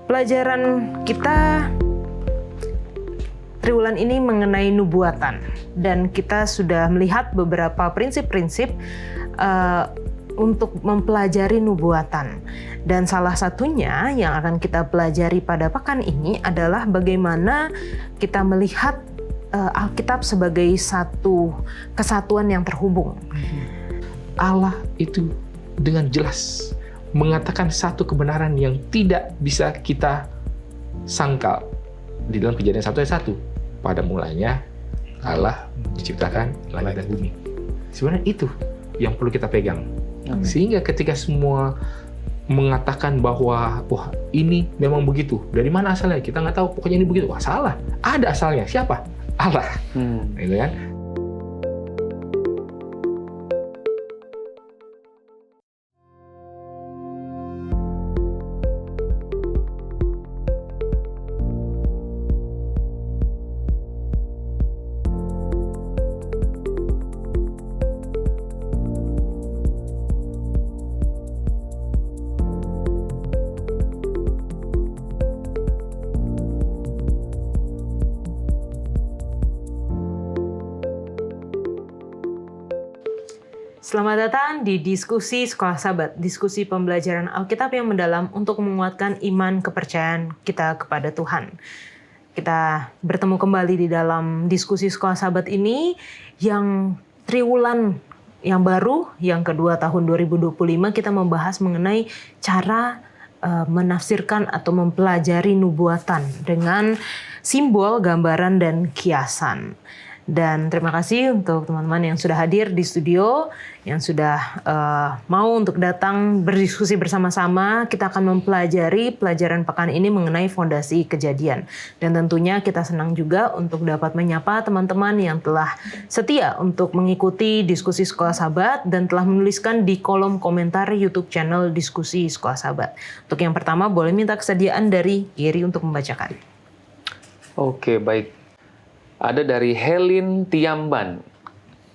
Pelajaran kita triwulan ini mengenai nubuatan, dan kita sudah melihat beberapa prinsip-prinsip untuk mempelajari nubuatan. Dan salah satunya yang akan kita pelajari pada pekan ini adalah bagaimana kita melihat Alkitab sebagai satu kesatuan yang terhubung. Allah itu dengan jelas mengatakan satu kebenaran yang tidak bisa kita sangkal. Di dalam Kejadian 1 ayat 1, pada mulanya Allah menciptakan langit dan bumi. Sebenarnya itu yang perlu kita pegang. Sehingga ketika semua mengatakan bahwa wah ini memang begitu, dari mana asalnya? Kita nggak tahu, pokoknya ini begitu. Wah salah, ada asalnya. Siapa? Allah. Gitu kan? Selamat datang di Diskusi Sekolah Sabat, diskusi pembelajaran Alkitab yang mendalam untuk menguatkan iman kepercayaan kita kepada Tuhan. Kita bertemu kembali di dalam Diskusi Sekolah Sabat ini yang triwulan yang baru, yang kedua tahun 2025, kita membahas mengenai cara menafsirkan atau mempelajari nubuatan dengan simbol, gambaran, dan kiasan. Dan terima kasih untuk teman-teman yang sudah hadir di studio, yang sudah mau untuk datang berdiskusi bersama-sama. Kita akan mempelajari pelajaran pekan ini mengenai fondasi kejadian. Dan tentunya kita senang juga untuk dapat menyapa teman-teman yang telah setia untuk mengikuti Diskusi Sekolah Sabat dan telah menuliskan di kolom komentar YouTube channel Diskusi Sekolah Sabat. Untuk yang pertama, boleh minta kesediaan dari Giri untuk membacakan. Oke, baik. Ada dari Helin Tiamban.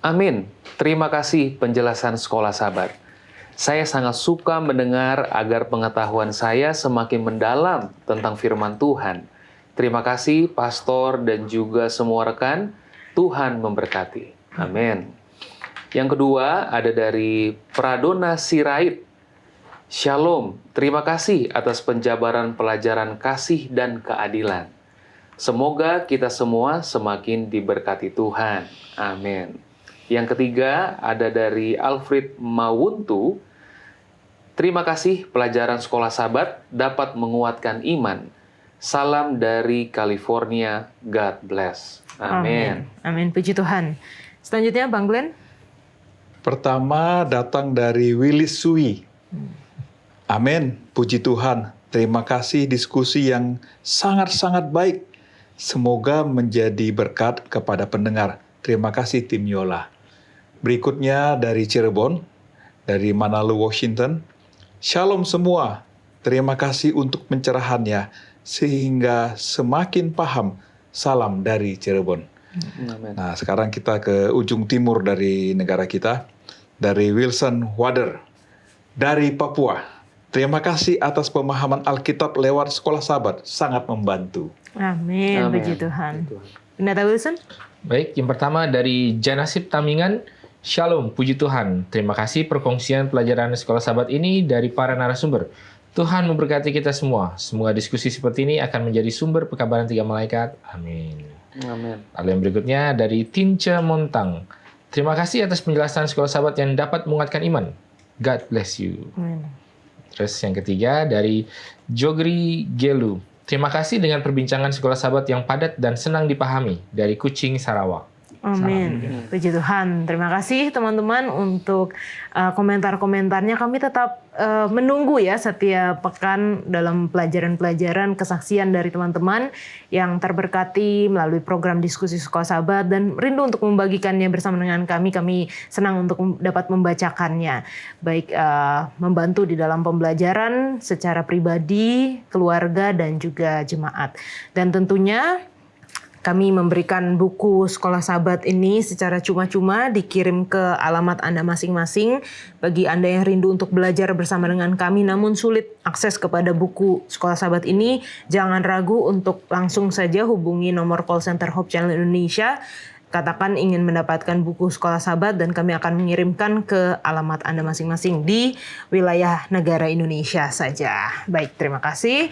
Amin. Terima kasih penjelasan Sekolah Sabat. Saya sangat suka mendengar agar pengetahuan saya semakin mendalam tentang firman Tuhan. Terima kasih pastor dan juga semua rekan. Tuhan memberkati. Amin. Yang kedua ada dari Pradona Sirait. Shalom. Terima kasih atas penjabaran pelajaran kasih dan keadilan. Semoga kita semua semakin diberkati Tuhan. Amin. Yang ketiga ada dari Alfred Mawuntu. Terima kasih pelajaran Sekolah Sabat dapat menguatkan iman. Salam dari California. God bless. Amin. Amin. Puji Tuhan. Selanjutnya Bang Glenn. Pertama datang dari Willis Sui. Amin. Puji Tuhan. Terima kasih diskusi yang sangat-sangat baik. Semoga menjadi berkat kepada pendengar. Terima kasih tim Yola. Berikutnya dari Cirebon, dari Manalo, Washington. Shalom semua. Terima kasih untuk pencerahannya, sehingga semakin paham. Salam dari Cirebon. Amin. Nah, sekarang kita ke ujung timur dari negara kita. Dari Wilson Wader, dari Papua. Terima kasih atas pemahaman Alkitab lewat Sekolah Sabat. Sangat membantu. Amin. Puji Tuhan. Pendeta Wilson. Baik, yang pertama dari Janasib Tamingan. Shalom, puji Tuhan. Terima kasih perkongsian pelajaran Sekolah Sabat ini dari para narasumber. Tuhan memberkati kita semua. Semoga diskusi seperti ini akan menjadi sumber pekabaran 3 malaikat. Amin. Amin. Lalu yang berikutnya dari Tince Montang. Terima kasih atas penjelasan Sekolah Sabat yang dapat menguatkan iman. God bless you. Amin. Terus yang ketiga dari Jogri Gelu. Terima kasih dengan perbincangan Sekolah Sabat yang padat dan senang dipahami dari Kucing, Sarawak. Amin. Puji Tuhan. Terima kasih teman-teman untuk komentar-komentarnya. Kami tetap menunggu ya setiap pekan dalam pelajaran-pelajaran kesaksian dari teman-teman yang terberkati melalui program Diskusi Sekolah Sabat, dan rindu untuk membagikannya bersama dengan kami. Kami senang untuk dapat membacakannya. Baik membantu di dalam pembelajaran secara pribadi, keluarga, dan juga jemaat. Dan tentunya Kami memberikan buku Sekolah Sabat ini secara cuma-cuma, dikirim ke alamat Anda masing-masing. Bagi Anda yang rindu untuk belajar bersama dengan kami namun sulit akses kepada buku Sekolah Sabat ini, jangan ragu untuk langsung saja hubungi nomor call center Hope Channel Indonesia. Katakan ingin mendapatkan buku Sekolah Sabat dan kami akan mengirimkan ke alamat Anda masing-masing di wilayah negara Indonesia saja. Baik, terima kasih.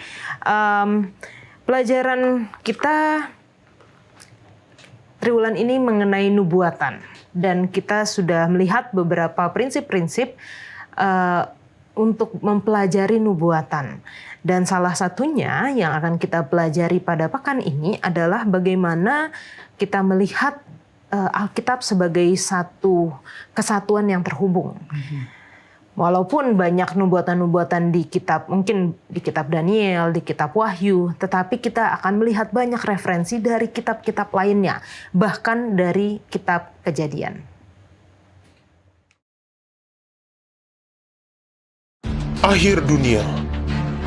Pelajaran kita triwulan ini mengenai nubuatan, dan kita sudah melihat beberapa prinsip-prinsip untuk mempelajari nubuatan. Dan salah satunya yang akan kita pelajari pada pekan ini adalah bagaimana kita melihat Alkitab sebagai satu kesatuan yang terhubung. Walaupun banyak nubuatan-nubuatan di kitab, mungkin di kitab Daniel, di kitab Wahyu, tetapi kita akan melihat banyak referensi dari kitab-kitab lainnya, bahkan dari kitab Kejadian. Akhir dunia,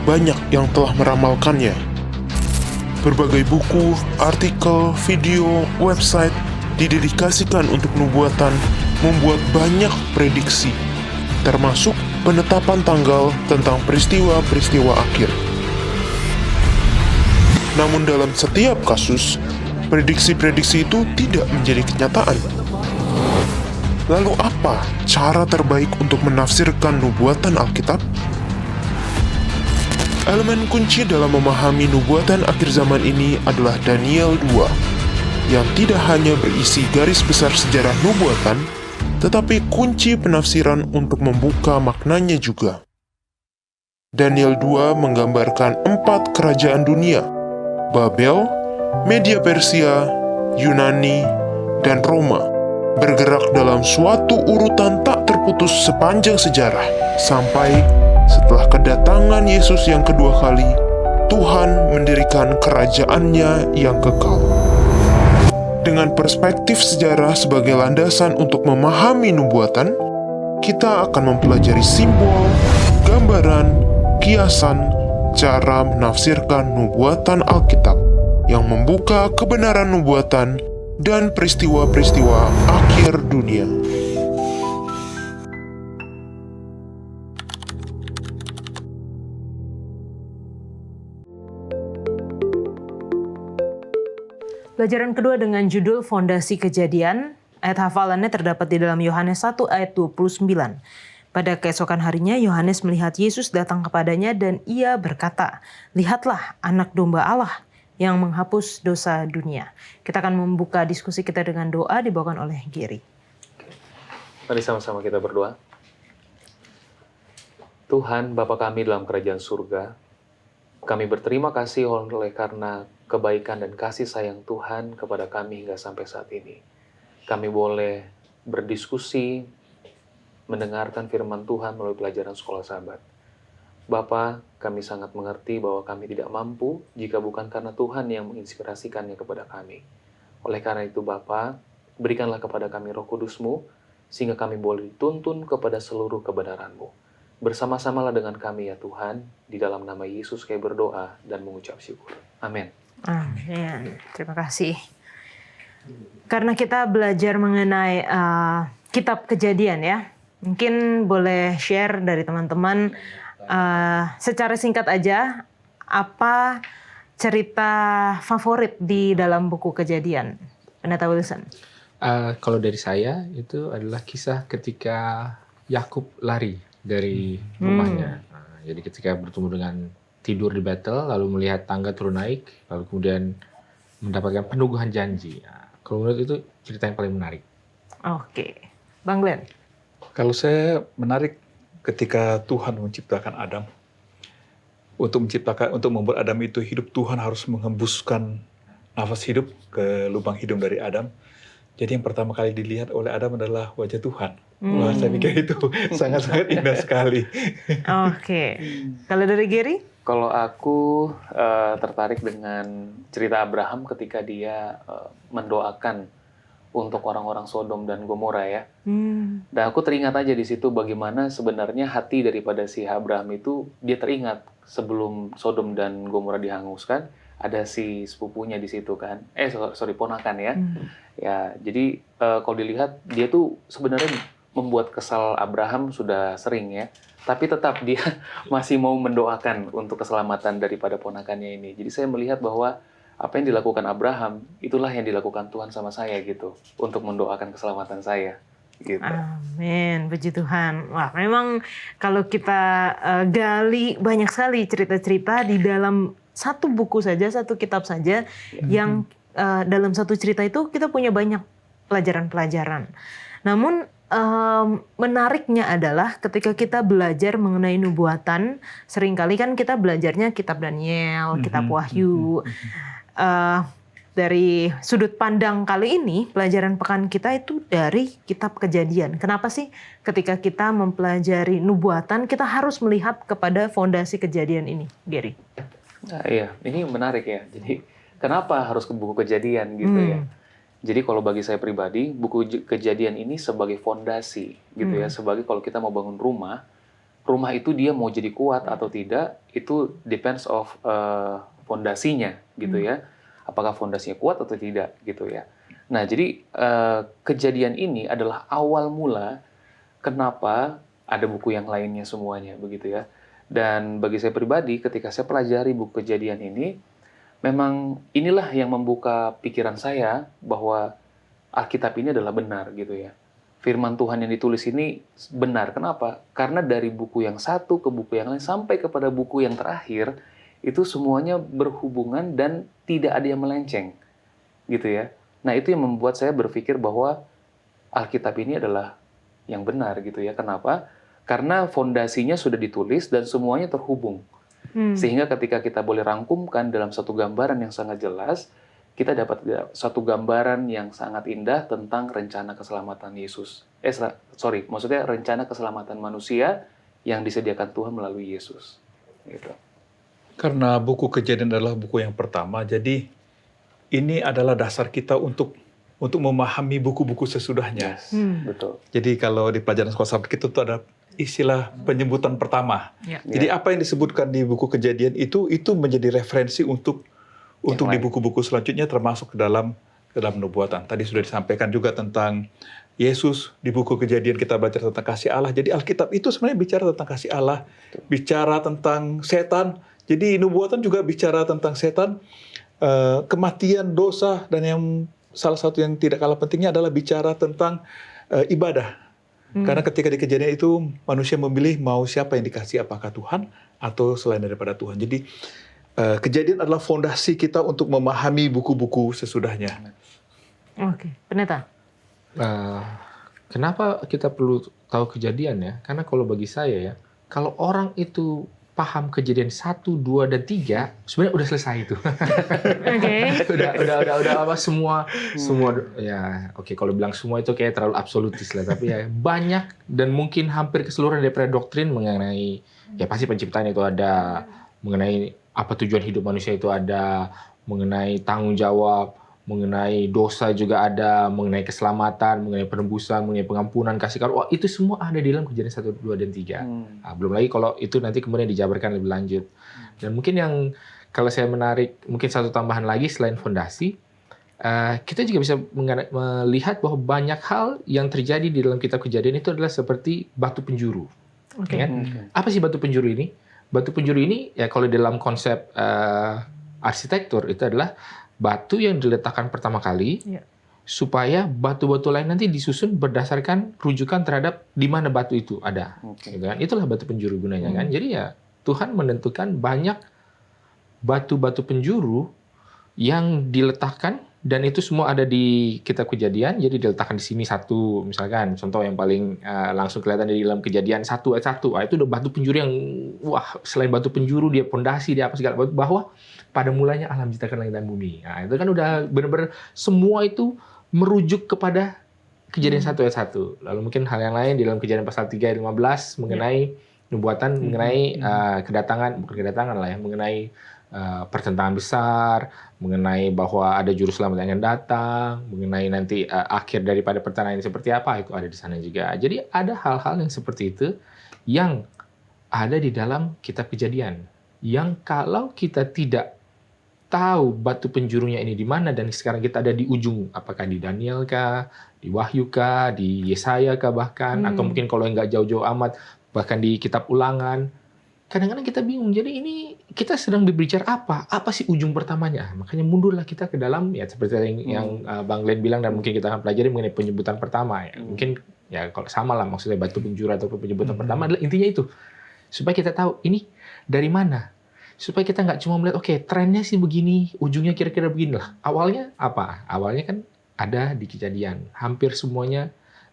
banyak yang telah meramalkannya. Berbagai buku, artikel, video, website didedikasikan untuk nubuatan membuat banyak prediksi, termasuk penetapan tanggal tentang peristiwa-peristiwa akhir. Namun dalam setiap kasus, prediksi-prediksi itu tidak menjadi kenyataan. Lalu apa cara terbaik untuk menafsirkan nubuatan Alkitab? Elemen kunci dalam memahami nubuatan akhir zaman ini adalah Daniel 2, yang tidak hanya berisi garis besar sejarah nubuatan, tetapi kunci penafsiran untuk membuka maknanya juga. Daniel 2 menggambarkan 4 kerajaan dunia: Babel, Media Persia, Yunani, dan Roma, bergerak dalam suatu urutan tak terputus sepanjang sejarah, sampai setelah kedatangan Yesus yang kedua kali, Tuhan mendirikan kerajaannya yang kekal. Dengan perspektif sejarah sebagai landasan untuk memahami nubuatan, kita akan mempelajari simbol, gambaran, kiasan, cara menafsirkan nubuatan Alkitab yang membuka kebenaran nubuatan dan peristiwa-peristiwa akhir dunia. Pelajaran kedua dengan judul Fondasi Kejadian. Ayat hafalannya terdapat di dalam Yohanes 1 ayat 29. Pada keesokan harinya Yohanes melihat Yesus datang kepadanya dan ia berkata, "Lihatlah anak domba Allah yang menghapus dosa dunia." Kita akan membuka diskusi kita dengan doa dibawakan oleh Gary. Mari sama-sama kita berdoa. Tuhan, Bapa kami dalam kerajaan surga, kami berterima kasih oleh karena kebaikan dan kasih sayang Tuhan kepada kami hingga sampai saat ini. Kami boleh berdiskusi, mendengarkan firman Tuhan melalui pelajaran Sekolah Sabat. Bapa, kami sangat mengerti bahwa kami tidak mampu jika bukan karena Tuhan yang menginspirasikannya kepada kami. Oleh karena itu Bapa, berikanlah kepada kami Roh Kudus-Mu, sehingga kami boleh dituntun kepada seluruh kebenaran-Mu. Bersama-samalah dengan kami ya Tuhan, di dalam nama Yesus kami berdoa dan mengucap syukur. Amin. Amin. Terima kasih. Karena kita belajar mengenai kitab Kejadian ya, mungkin boleh share dari teman-teman secara singkat aja apa cerita favorit di dalam buku Kejadian, Pendeta Wilson. Kalau dari saya itu adalah kisah ketika Yakub lari dari rumahnya. Jadi ketika bertemu dengan tidur di Betel, lalu melihat tangga turun naik, lalu kemudian mendapatkan penuguhan janji. Kalau menurut itu cerita yang paling menarik. Oke, Bang Glenn. Kalau saya menarik ketika Tuhan menciptakan Adam. Untuk membuat Adam itu hidup, Tuhan harus menghembuskan nafas hidup ke lubang hidung dari Adam. Jadi yang pertama kali dilihat oleh Adam adalah wajah Tuhan. Wah, saya pikir itu sangat-sangat indah sekali. Oke. Kalau dari Gary? Kalau aku tertarik dengan cerita Abraham ketika dia mendoakan untuk orang-orang Sodom dan Gomora ya. Dan aku teringat aja di situ bagaimana sebenarnya hati daripada si Abraham itu, dia teringat sebelum Sodom dan Gomora dihanguskan, ada si sepupunya di situ kan. Sorry, ponakan ya. Ya, jadi kalau dilihat dia tuh sebenarnya membuat kesal Abraham sudah sering ya. Tapi tetap dia masih mau mendoakan untuk keselamatan daripada ponakannya ini. Jadi saya melihat bahwa apa yang dilakukan Abraham, itulah yang dilakukan Tuhan sama saya gitu. Untuk mendoakan keselamatan saya. Gitu. Amin, puji Tuhan. Wah, memang kalau kita gali banyak sekali cerita-cerita di dalam satu buku saja, satu kitab saja, yang dalam satu cerita itu kita punya banyak pelajaran-pelajaran. Namun menariknya adalah ketika kita belajar mengenai nubuatan, seringkali kan kita belajarnya kitab Daniel, kitab Wahyu. Dari sudut pandang kali ini, pelajaran pekan kita itu dari kitab Kejadian. Kenapa sih ketika kita mempelajari nubuatan, kita harus melihat kepada fondasi Kejadian ini, Gary? Nah, iya, ini menarik ya. Jadi kenapa harus ke buku Kejadian gitu ya? Jadi kalau bagi saya pribadi, buku Kejadian ini sebagai fondasi gitu ya. Sebagai kalau kita mau bangun rumah itu dia mau jadi kuat atau tidak, itu depends of fondasinya gitu ya. Apakah fondasinya kuat atau tidak gitu ya. Nah, jadi Kejadian ini adalah awal mula kenapa ada buku yang lainnya semuanya begitu ya. Dan bagi saya pribadi ketika saya pelajari buku Kejadian ini, memang inilah yang membuka pikiran saya bahwa Alkitab ini adalah benar gitu ya. Firman Tuhan yang ditulis ini benar. Kenapa? Karena dari buku yang satu ke buku yang lain sampai kepada buku yang terakhir, itu semuanya berhubungan dan tidak ada yang melenceng, gitu ya. Nah, itu yang membuat saya berpikir bahwa Alkitab ini adalah yang benar, gitu ya. Kenapa? Karena fondasinya sudah ditulis dan semuanya terhubung. Sehingga ketika kita boleh rangkumkan dalam satu gambaran yang sangat jelas, kita dapat satu gambaran yang sangat indah tentang rencana keselamatan Yesus. Maksudnya rencana keselamatan manusia yang disediakan Tuhan melalui Yesus. Gitu. Karena buku Kejadian adalah buku yang pertama, jadi ini adalah dasar kita untuk memahami buku-buku sesudahnya. Betul. Jadi kalau di pelajaran sekolah sahabat kita itu ada istilah penyebutan pertama. Jadi apa yang disebutkan di buku Kejadian itu menjadi referensi untuk di buku-buku selanjutnya, termasuk ke dalam nubuatan. Tadi sudah disampaikan juga tentang Yesus di buku Kejadian, kita belajar tentang kasih Allah. Jadi Alkitab itu sebenarnya bicara tentang kasih Allah, bicara tentang setan. Jadi nubuatan juga bicara tentang setan, kematian, dosa, dan yang salah satu yang tidak kalah pentingnya adalah bicara tentang ibadah. Karena ketika di Kejadian itu manusia memilih mau siapa yang dikasihi, apakah Tuhan atau selain daripada Tuhan. Jadi Kejadian adalah fondasi kita untuk memahami buku-buku sesudahnya. Oke, Pendeta. Kenapa kita perlu tahu Kejadian ya? Karena kalau bagi saya ya, kalau orang itu paham Kejadian 1, 2, dan 3, sebenarnya udah selesai itu. udah apa semua ya oke, kalau bilang semua itu kayak terlalu absolutis lah, tapi ya banyak dan mungkin hampir keseluruhan daripada doktrin mengenai ya pasti penciptaan itu ada, mengenai apa tujuan hidup manusia itu ada, mengenai tanggung jawab, mengenai dosa juga ada, mengenai keselamatan, mengenai penebusan, mengenai pengampunan, kasih karunia. Itu semua ada di dalam Kejadian 1, 2, dan 3. Nah, belum lagi kalau itu nanti kemudian dijabarkan lebih lanjut. Dan mungkin yang kalau saya menarik, mungkin satu tambahan lagi selain fondasi, kita juga bisa melihat bahwa banyak hal yang terjadi di dalam kitab Kejadian itu adalah seperti batu penjuru. Ya kan? Apa sih batu penjuru ini? Batu penjuru ini ya kalau dalam konsep arsitektur itu adalah batu yang diletakkan pertama kali, supaya batu-batu lain nanti disusun berdasarkan rujukan terhadap di mana batu itu ada. Gitu kan? Itulah batu penjuru gunanya kan. Jadi ya Tuhan menentukan banyak batu-batu penjuru yang diletakkan, dan itu semua ada di kitab Kejadian. Jadi diletakkan di sini satu, misalkan contoh yang paling langsung kelihatan di dalam Kejadian 1 ayat 1. Itu udah batu penjuru yang selain batu penjuru dia pondasi, dia apa segala, bahwa pada mulanya Allah menciptakan langit dan bumi. Nah, itu kan udah benar-benar semua itu merujuk kepada Kejadian 1 ayat 1. Lalu mungkin hal yang lain di dalam Kejadian pasal 3 ayat 15 mengenai nubuatan, mengenai mengenai pertentangan besar, mengenai bahwa ada juru selamat yang akan datang, mengenai nanti akhir daripada pertanyaan ini seperti apa, itu ada di sana juga. Jadi ada hal-hal yang seperti itu yang ada di dalam kitab Kejadian. yang kalau kita tidak tahu batu penjurunya ini di mana, dan sekarang kita ada di ujung, apakah di Daniel kah, di Wahyu kah, di Yesaya kah bahkan, atau mungkin kalau yang nggak jauh-jauh amat, bahkan di kitab Ulangan, kadang-kadang kita bingung. Jadi ini kita sedang berbicara apa? Apa sih ujung pertamanya? Makanya mundurlah kita ke dalam, ya seperti yang Bang Glenn bilang, dan mungkin kita akan pelajari mengenai penyebutan pertama. Ya. Mungkin ya kalau sama lah maksudnya batu penjuru atau penyebutan pertama adalah intinya itu. Supaya kita tahu ini dari mana. Supaya kita nggak cuma melihat, oke, trennya sih begini, ujungnya kira-kira beginilah. Awalnya apa? Awalnya kan ada di Kejadian. Hampir semuanya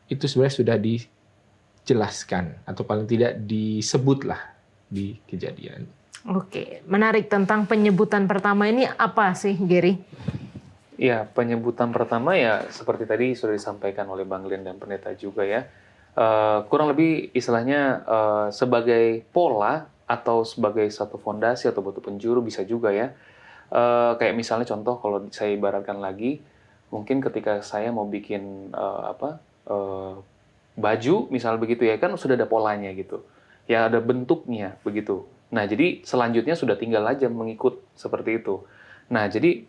itu sebenarnya sudah dijelaskan, atau paling tidak disebutlah di Kejadian. Oke, menarik. Tentang penyebutan pertama ini apa sih, Gary? Ya, penyebutan pertama ya seperti tadi sudah disampaikan oleh Bang Glenn dan pendeta juga ya. Kurang lebih istilahnya sebagai pola atau sebagai satu fondasi atau batu penjuru bisa juga ya. Kayak misalnya contoh kalau saya ibaratkan lagi, mungkin ketika saya mau bikin baju misal begitu ya, kan sudah ada polanya gitu. Ya ada bentuknya begitu. Nah, jadi selanjutnya sudah tinggal aja mengikut seperti itu. Nah, jadi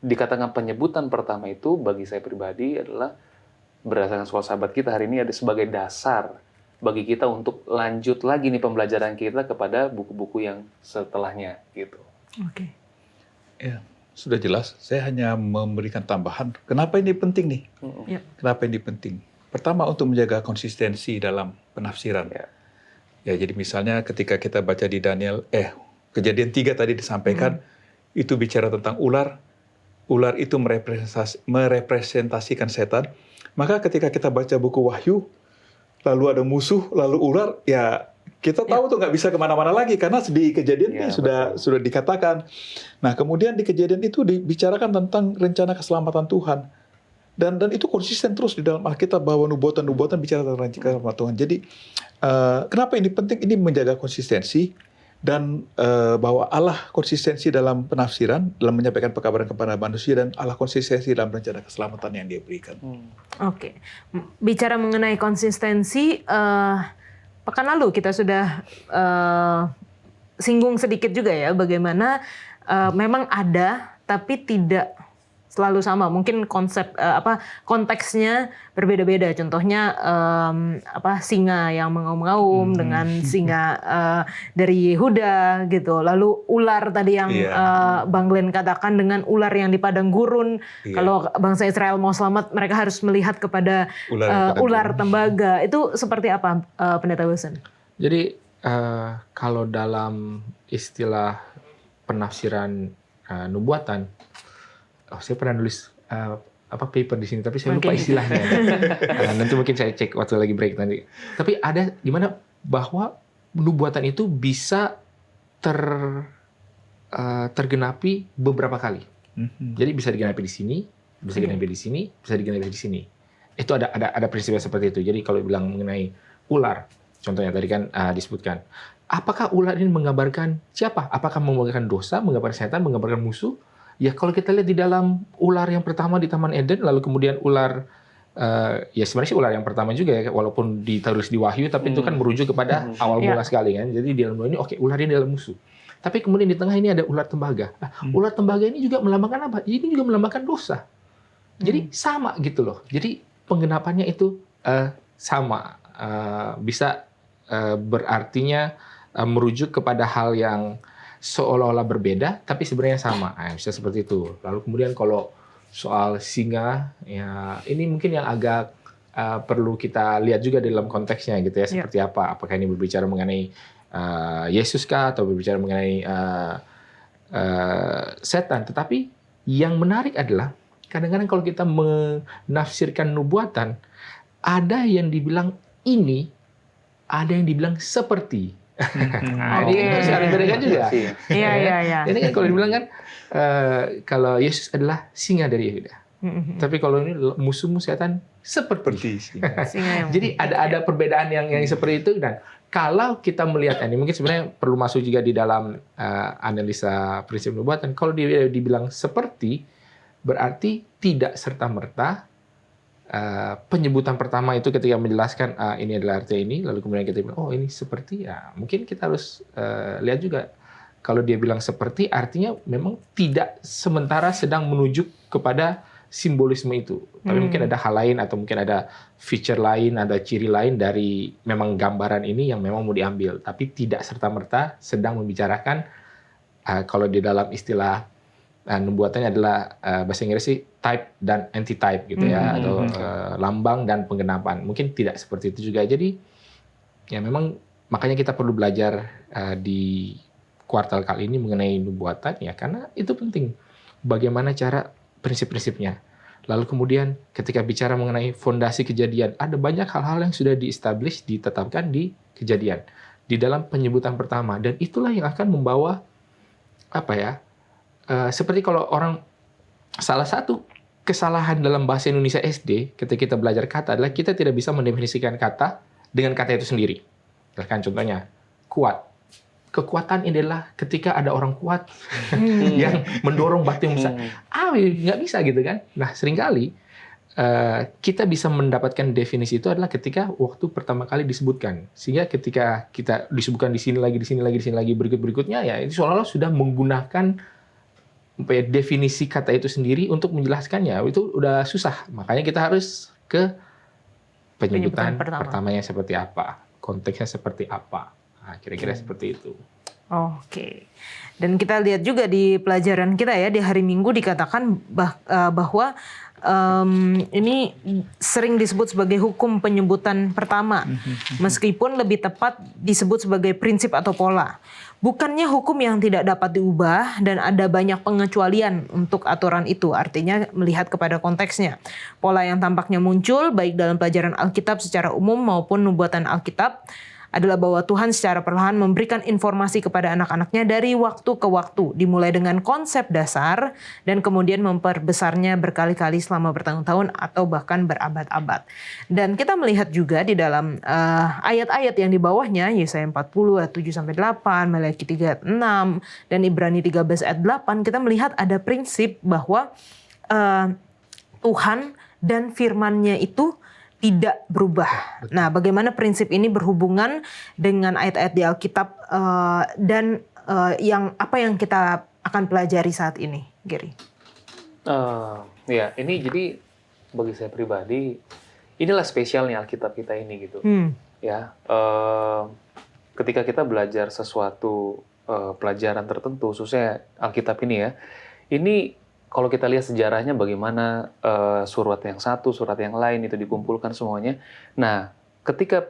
dikatakan penyebutan pertama itu bagi saya pribadi adalah berdasarkan Sekolah Sahabat kita hari ini ada sebagai dasar bagi kita untuk lanjut lagi nih pembelajaran kita kepada buku-buku yang setelahnya gitu. Oke. Ya, sudah jelas. Saya hanya memberikan tambahan. Kenapa ini penting nih? Ya. Kenapa ini penting? Pertama, untuk menjaga konsistensi dalam penafsiran. Ya, jadi misalnya ketika kita baca di Daniel, Kejadian 3 tadi disampaikan, itu bicara tentang ular. Ular itu merepresentasikan setan. Maka ketika kita baca buku Wahyu, lalu ada musuh, lalu ular, ya kita tahu tuh nggak bisa kemana-mana lagi, karena di Kejadian ini sudah dikatakan. Nah, kemudian di Kejadian itu dibicarakan tentang rencana keselamatan Tuhan. Dan itu konsisten terus di dalam Alkitab, bahwa nubuatan-nubuatan bicara tentang rencana keselamatan Tuhan. Jadi, kenapa ini penting? Ini menjaga konsistensi, dan bahwa Allah konsistensi dalam penafsiran, dalam menyampaikan pekabaran kepada manusia, dan Allah konsistensi dalam rencana keselamatan yang Dia berikan. Oke. Bicara mengenai konsistensi, pekan lalu kita sudah singgung sedikit juga ya, bagaimana memang ada tapi tidak selalu sama. Mungkin konsep konteksnya berbeda-beda. Contohnya singa yang mengaum-ngaum dengan singa dari Yehuda gitu. Lalu ular tadi yang Bang Glenn katakan dengan ular yang di padang gurun. Kalau bangsa Israel mau selamat, mereka harus melihat kepada ular tembaga. Itu seperti apa, Pendeta Wilson? Jadi kalau dalam istilah penafsiran nubuatan, saya pernah nulis paper di sini, tapi saya lupa istilahnya. Nanti mungkin saya cek waktu lagi break nanti. Tapi ada di mana bahwa nubuatan itu bisa tergenapi beberapa kali. Jadi bisa digenapi di sini, bisa digenapi di sini, bisa digenapi di sini. Itu ada prinsipnya seperti itu. Jadi kalau bilang mengenai ular, contohnya tadi kan disebutkan, apakah ular ini menggambarkan siapa? Apakah menggambarkan dosa, menggambarkan setan, menggambarkan musuh? Ya kalau kita lihat di dalam ular yang pertama di Taman Eden, lalu kemudian ular, ya sebenarnya sih ular yang pertama juga ya, walaupun ditulis di Wahyu, tapi itu kan merujuk kepada awal mula sekali kan. Jadi di dalam ini, ular ini adalah musuh. Tapi kemudian di tengah ini ada ular tembaga. Ular tembaga ini juga melambangkan apa? Ini juga melambangkan dosa. Jadi sama gitu loh. Jadi penggenapannya itu sama. Bisa berartinya merujuk kepada hal yang seolah-olah berbeda, tapi sebenarnya sama. Bisa seperti itu. Lalu kemudian kalau soal singa, ya ini mungkin yang agak perlu kita lihat juga dalam konteksnya gitu ya, seperti apa. Apakah ini berbicara mengenai Yesus kah, atau berbicara mengenai setan. Tetapi yang menarik adalah, kadang-kadang kalau kita menafsirkan nubuatan, ada yang dibilang ini, ada yang dibilang seperti. Ini harus ada bedakan juga. Iya. Ini kan kalau dibilang kan, kalau Yesus adalah singa dari Yehuda. Tapi kalau ini musuh-musuh setan seperti singa. Jadi ada perbedaan yang seperti itu. Dan kalau kita melihat ini, mungkin sebenarnya perlu masuk juga di dalam analisa prinsip nubuatan. Kalau dibilang seperti, berarti tidak serta-merta penyebutan pertama itu ketika menjelaskan ini adalah arti ini, lalu kemudian kita bilang oh ini seperti, ya mungkin kita harus lihat juga kalau dia bilang seperti artinya memang tidak sementara sedang menuju kepada simbolisme itu, tapi mungkin ada hal lain atau mungkin ada feature lain, ada ciri lain dari memang gambaran ini yang memang mau diambil, tapi tidak serta-merta sedang membicarakan kalau di dalam istilah nubuatannya adalah bahasa Inggris sih type dan anti-type gitu ya, atau lambang dan penggenapan. Mungkin tidak seperti itu juga. Jadi ya memang makanya kita perlu belajar di kuartal kali ini mengenai nubuatan ya, karena itu penting. Bagaimana cara prinsip-prinsipnya. Lalu kemudian ketika bicara mengenai fondasi kejadian, ada banyak hal-hal yang sudah di-establish, ditetapkan di kejadian di dalam penyebutan pertama, dan itulah yang akan membawa seperti kalau orang, salah satu kesalahan dalam bahasa Indonesia SD ketika kita belajar kata adalah kita tidak bisa mendefinisikan kata dengan kata itu sendiri. Misalkan contohnya kuat. Kekuatan ini adalah ketika ada orang kuat yang mendorong batu yang besar. Nggak bisa gitu kan. Nah, seringkali kita bisa mendapatkan definisi itu adalah ketika waktu pertama kali disebutkan. Sehingga ketika kita disebutkan di sini lagi, berikut-berikutnya, ya itu seolah-olah sudah menggunakan definisi kata itu sendiri untuk menjelaskannya. Itu udah susah. Makanya kita harus ke penyebutan pertamanya seperti apa, konteksnya seperti apa. Nah, kira-kira seperti itu. Oke. Dan kita lihat juga di pelajaran kita ya, di hari Minggu dikatakan bahwa ini sering disebut sebagai hukum penyebutan pertama. Meskipun lebih tepat disebut sebagai prinsip atau pola. Bukannya hukum yang tidak dapat diubah dan ada banyak pengecualian untuk aturan itu. Artinya melihat kepada konteksnya. Pola yang tampaknya muncul baik dalam pelajaran Alkitab secara umum maupun nubuatan Alkitab adalah bahwa Tuhan secara perlahan memberikan informasi kepada anak-anaknya dari waktu ke waktu, dimulai dengan konsep dasar dan kemudian memperbesarnya berkali-kali selama bertahun-tahun atau bahkan berabad-abad. Dan kita melihat juga di dalam ayat-ayat yang di bawahnya, Yesaya 40 ayat 7-8, Maleakhi 3 ayat 6, dan Ibrani 13 ayat 8, kita melihat ada prinsip bahwa Tuhan dan firman-Nya itu tidak berubah. Nah, bagaimana prinsip ini berhubungan dengan ayat-ayat di Alkitab dan apa yang kita akan pelajari saat ini, Gary? Ya, ini jadi bagi saya pribadi, inilah spesialnya Alkitab kita ini gitu. Ya, ketika kita belajar sesuatu pelajaran tertentu, khususnya Alkitab ini ya, ini kalau kita lihat sejarahnya bagaimana surat yang satu, surat yang lain itu dikumpulkan semuanya. Nah, ketika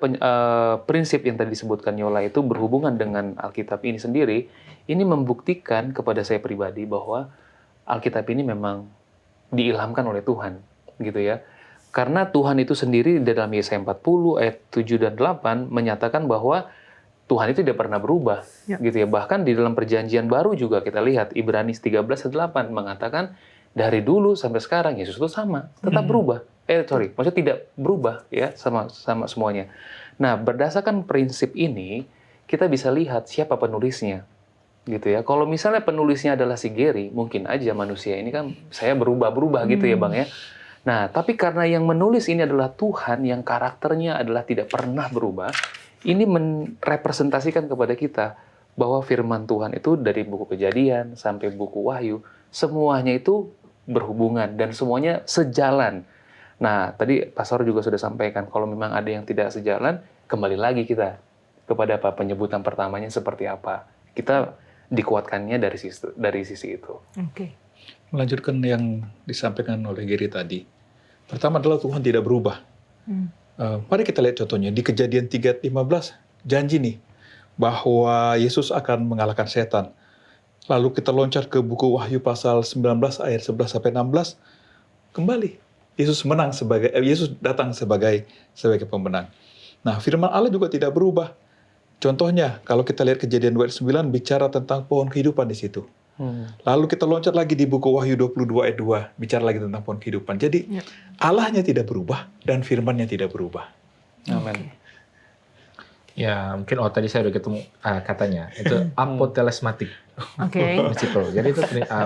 prinsip yang tadi disebutkan Yola itu berhubungan dengan Alkitab ini sendiri, ini membuktikan kepada saya pribadi bahwa Alkitab ini memang diilhamkan oleh Tuhan, gitu ya. Karena Tuhan itu sendiri dalam Yesaya 40 ayat 7 dan 8 menyatakan bahwa Tuhan itu tidak pernah berubah, gitu ya. Bahkan di dalam perjanjian baru juga kita lihat Ibrani 13 ayat 8 mengatakan dari dulu sampai sekarang Yesus itu sama, tetap berubah. Maksudnya tidak berubah ya, sama semuanya. Nah, berdasarkan prinsip ini kita bisa lihat siapa penulisnya, gitu ya. Kalau misalnya penulisnya adalah si Gary, mungkin aja manusia ini kan saya berubah-berubah gitu ya, Bang ya. Nah, tapi karena yang menulis ini adalah Tuhan yang karakternya adalah tidak pernah berubah, ini merepresentasikan kepada kita bahwa firman Tuhan itu dari buku Kejadian sampai buku Wahyu, semuanya itu berhubungan dan semuanya sejalan. Nah, tadi Pastor juga sudah sampaikan, kalau memang ada yang tidak sejalan, kembali lagi kita kepada penyebutan pertamanya seperti apa. Kita dikuatkannya dari sisi itu. Oke. Melanjutkan yang disampaikan oleh Gary tadi. Pertama adalah Tuhan tidak berubah. Mari kita lihat contohnya di Kejadian 3:15, janji nih bahwa Yesus akan mengalahkan setan. Lalu kita loncat ke buku Wahyu pasal 19 ayat 11-16, kembali Yesus datang sebagai pemenang. Nah, firman Allah juga tidak berubah. Contohnya, kalau kita lihat Kejadian 2 ayat 9 bicara tentang pohon kehidupan di situ. Lalu kita loncat lagi di buku Wahyu 22 ayat 2, bicara lagi tentang pohon kehidupan. Jadi Allahnya tidak berubah dan firman-Nya tidak berubah. Amin. Ya, mungkin tadi saya udah ketemu katanya. Itu apotelesmatik. Prinsip. Jadi itu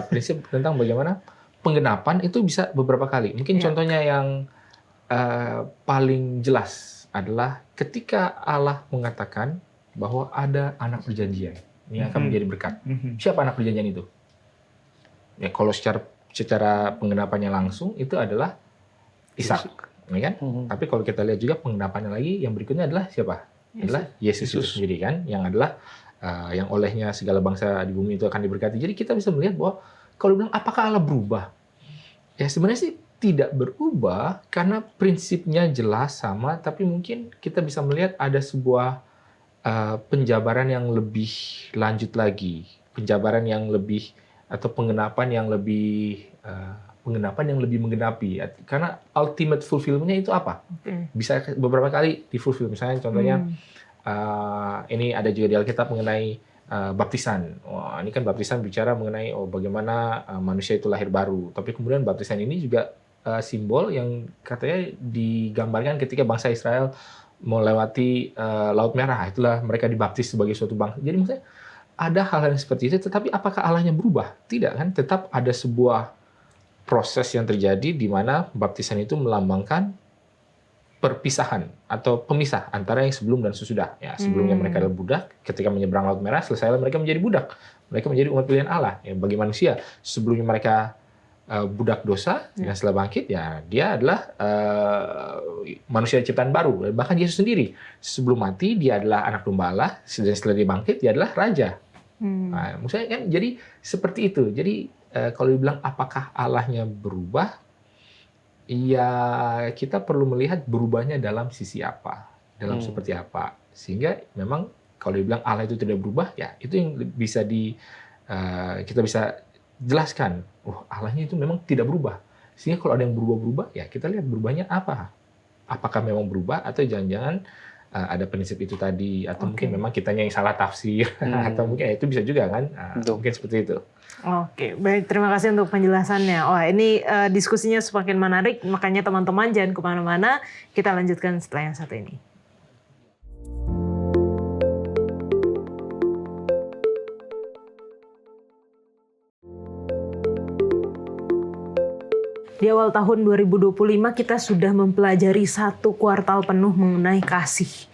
prinsip tentang bagaimana penggenapan itu bisa beberapa kali. Mungkin contohnya yang paling jelas adalah ketika Allah mengatakan bahwa ada anak perjanjian yang akan menjadi berkat. Siapa anak perjanjian itu? Ya, kalau secara pengenapannya langsung itu adalah Ishak, ya kan? Tapi kalau kita lihat juga pengenapannya lagi, yang berikutnya adalah siapa? Adalah Yesus itu sendiri kan, yang adalah yang olehnya segala bangsa di bumi itu akan diberkati. Jadi kita bisa melihat bahwa kalau bilang apakah Allah berubah? Ya sebenarnya sih tidak berubah karena prinsipnya jelas sama, tapi mungkin kita bisa melihat ada sebuah penjabaran yang lebih lanjut lagi, penjabaran yang lebih atau pengenapan yang lebih menggenapi. Karena ultimate fulfillment-nya itu apa? Bisa beberapa kali di fulfill. Misalnya contohnya ini ada juga di Alkitab mengenai baptisan. Wah, ini kan baptisan bicara mengenai bagaimana manusia itu lahir baru. Tapi kemudian baptisan ini juga simbol yang katanya digambarkan ketika bangsa Israel melewati Laut Merah. Itulah mereka dibaptis sebagai suatu bangsa. Jadi maksudnya ada hal-hal yang seperti itu, tetapi apakah Allahnya berubah? Tidak kan? Tetap ada sebuah proses yang terjadi di mana baptisan itu melambangkan perpisahan atau pemisah antara yang sebelum dan sesudah. Ya, sebelumnya mereka adalah budak, ketika menyeberang Laut Merah, selesailah mereka menjadi budak. Mereka menjadi umat pilihan Allah. Ya, bagi manusia, sebelumnya mereka budak dosa, dan setelah bangkit, ya dia adalah manusia ciptaan baru. Bahkan Yesus sendiri, sebelum mati, dia adalah anak domba Allah, dan setelah dia bangkit, dia adalah raja. Nah, maksudnya kan, jadi seperti itu. Jadi, kalau dibilang apakah Allahnya berubah, ya kita perlu melihat berubahnya dalam sisi apa, dalam seperti apa. Sehingga memang kalau dibilang Allah itu tidak berubah, ya itu yang bisa kita bisa jelaskan. Allahnya itu memang tidak berubah. Sehingga kalau ada yang berubah-berubah, ya kita lihat berubahnya apa. Apakah memang berubah atau jangan-jangan ada prinsip itu tadi, atau mungkin memang kitanya yang salah tafsir, atau mungkin itu bisa juga kan, mungkin seperti itu. Oke, baik. Terima kasih untuk penjelasannya. Wah, ini diskusinya semakin menarik, makanya teman-teman jangan kemana-mana. Kita lanjutkan setelah yang satu ini. Di awal tahun 2025 kita sudah mempelajari 1 kuartal penuh mengenai kasih